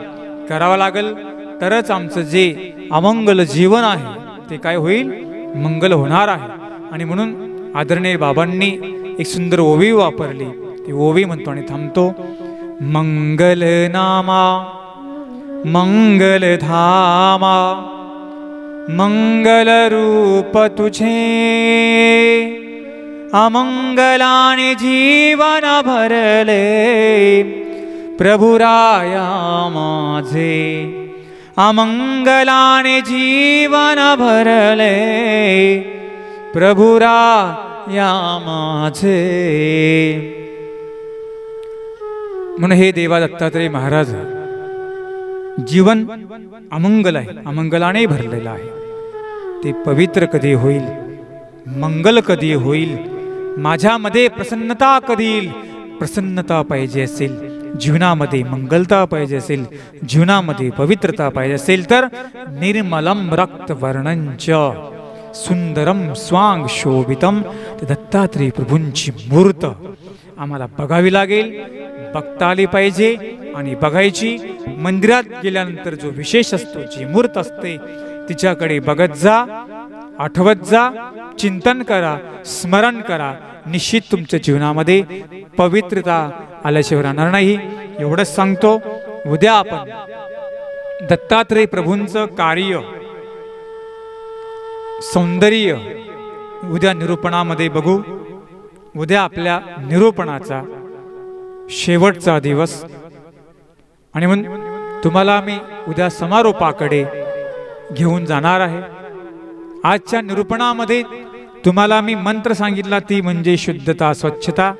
करावा लागल. तरच आमचं जे अमंगल जीवन आहे ते काय होईल? मंगल होणार आहे. आणि म्हणून आदरणीय बाबांनी एक सुंदर ओवी वापरली. ती ओवी म्हणतो आणि थांबतो. मंगल नामा मंगल धामा मंगल रूप तुझे, अमंगलाने जीवन भरले प्रभुराया माझे, अमंगलाने जीवन भरले प्रभुराया माझे. म्हणून हे देवा दत्तात्रय महाराज, जीवन अमंगल आहे, अमंगलाने भरलेलं आहे. ते पवित्र कधी होईल? मंगल कधी होईल? माझ्यामध्ये प्रसन्नता कधी येईल? प्रसन्नता पाहिजे असेल जीवनामध्ये मंगलता पाहिजे असेल, जीवनामध्ये पवित्रता पाहिजे असेल तर निर्मलम रक्तवर्णंच सुंदरम स्वांग शोभितम दत्तात्रय प्रभूंची मूर्त आम्हाला बघावी लागेल, बघता आली पाहिजे आणि बघायची. मंदिरात गेल्यानंतर जो विशेष असतो, जी मूर्त असते तिच्याकडे बघत जा, आठवत जा, चिंतन करा, स्मरण करा. निश्चित तुमच्या जीवनामध्ये पवित्रता आल्याशिवाय राहणार नाही. एवढंच सांगतो. उद्या आपण दत्तात्रय प्रभूंचं कार्य, सौंदर्य उद्या निरूपणामध्ये बघू. उद्या आपल्या निरूपणाचा शेवटचा दिवस आणि म्हणून तुम्हाला मी उद्या समारोपाकडे घेऊन जाणार आहे. आजच्या निरूपणामध्ये तुम्हाला मी मंत्र सांगितला, ती म्हणजे शुद्धता, स्वच्छता.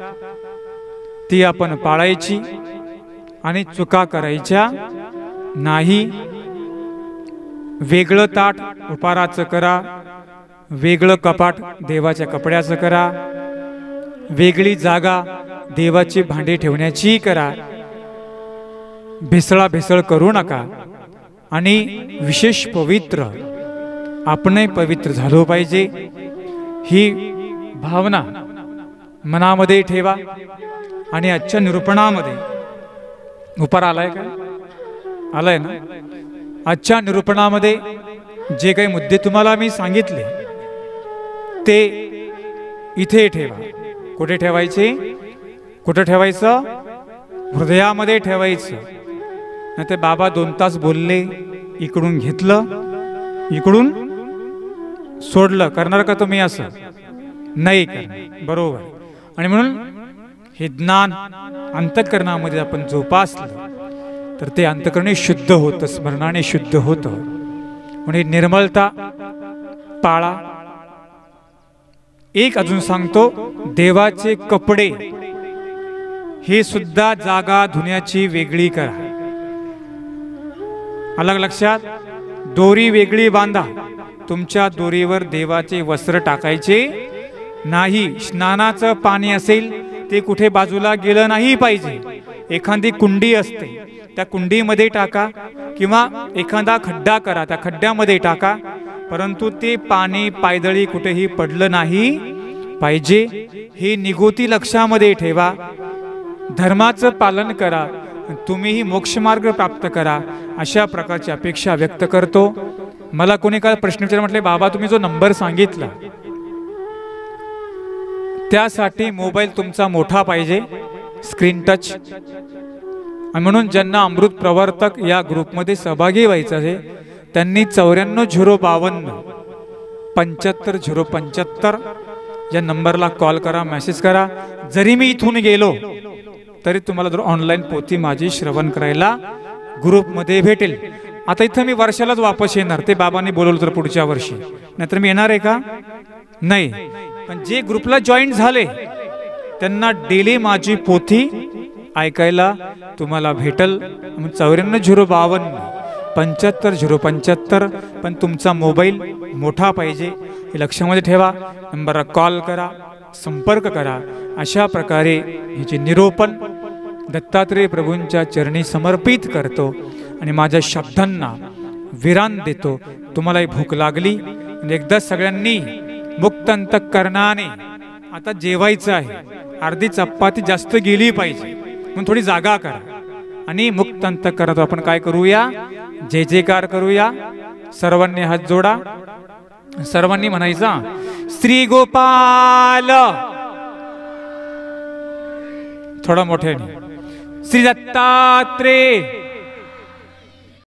ती आपण पाळायची आणि चुका करायच्या नाही. वेगळं ताट उपाराचं करा, वेगळं कपाट देवाच्या कपड्याचं करा, वेगळी जागा देवाची भांडे ठेवण्याची करा. भेसळाभेसळ करू नका. आणि विशेष पवित्र, आपणही पवित्र झालो पाहिजे ही भावना मनामध्ये ठेवा. आणि आजच्या निरूपणामध्ये उपार आलाय का? आलाय ना? आजच्या निरूपणामध्ये जे काही मुद्दे तुम्हाला मी सांगितले ते इथे ठेवा. कुठे ठेवायचे? कुठे ठेवायचं? हृदयामध्ये ठेवायचं. नाही ते बाबा 2 तास बोलले, इकडून घेतलं, इकडून सोडलं. करणार का तुम्ही असं? नाही करणार. बरोबर. आणि म्हणून हे ज्ञान अंतःकरणामध्ये आपण जोपासलं तर ते अंतःकरणे शुद्ध होतं, स्मरणाने शुद्ध होतं. म्हणून निर्मलता पाळा. एक अजून सांगतो, देवाचे कपडे हे सुद्धा जागा धुण्याची वेगळी करा. अलग लक्षात? दोरी वेगळी बांधा. तुमच्या दोरीवर देवाचे वस्त्र टाकायचे नाही. स्नानाचं पाणी असेल ते कुठे बाजूला गेलं नाही पाहिजे. एखादी कुंडी असते, त्या कुंडीमध्ये टाका किंवा एखादा खड्डा करा, त्या खड्ड्यामध्ये टाका. परंतु ते पाणी पायदळी कुठेही पडलं नाही पाहिजे. हे निगोती लक्षामध्ये ठेवा. धर्माचं पालन करा, तुम्हीही मोक्षमार्ग प्राप्त करा, अशा प्रकारची अपेक्षा व्यक्त करतो. मला कोणी काल प्रश्न विचारला, म्हटले बाबा तुम्ही जो नंबर सांगितला त्यासाठी मोबाईल तुमचा मोठा पाहिजे, स्क्रीन टच. आणि म्हणून ज्यांना अमृत प्रवर्तक या ग्रुपमध्ये सहभागी व्हायचं आहे त्यांनी 94 052 75 075 या नंबरला कॉल करा, मेसेज करा. जरी मी इथून गेलो तरी तुम्हाला जर ऑनलाईन पोथी माझी श्रवण करायला ग्रुपमध्ये भेटेल. आता इथं मी वर्षालाच वापस येणार, ते बाबांनी बोलवलं तर पुढच्या वर्षी, नाहीतर मी येणार आहे का? नाही. पण जे ग्रुपला जॉईन झाले त्यांना डेली माझी पोथी ऐकायला तुम्हाला भेटल. 94 052 75 075. पण तुमचा मोबाईल मोठा पाहिजे, हे लक्षामध्ये ठेवा. नंबरला कॉल करा, संपर्क करा. अशा प्रकारे हे जे निरोपण दत्तात्रय प्रभूंच्या चरणी समर्पित करतो आणि माझ्या शब्दांना विराम देतो. तुम्हालाही भूक लागली, एकदा सगळ्यांनी मुक्त अंतःकरणाने आता जेवायचं आहे. अर्धी चपाती जास्त गेली पाहिजे म्हणून थोडी जागा करा आणि मुक्त अंतःकरणात आपण काय करूया? जय जयकार करूया. सर्वांनी हात जोडा. सर्वांनी म्हणायचा श्री गोपाल. थोडा मोठ्याने श्री दत्तात्रय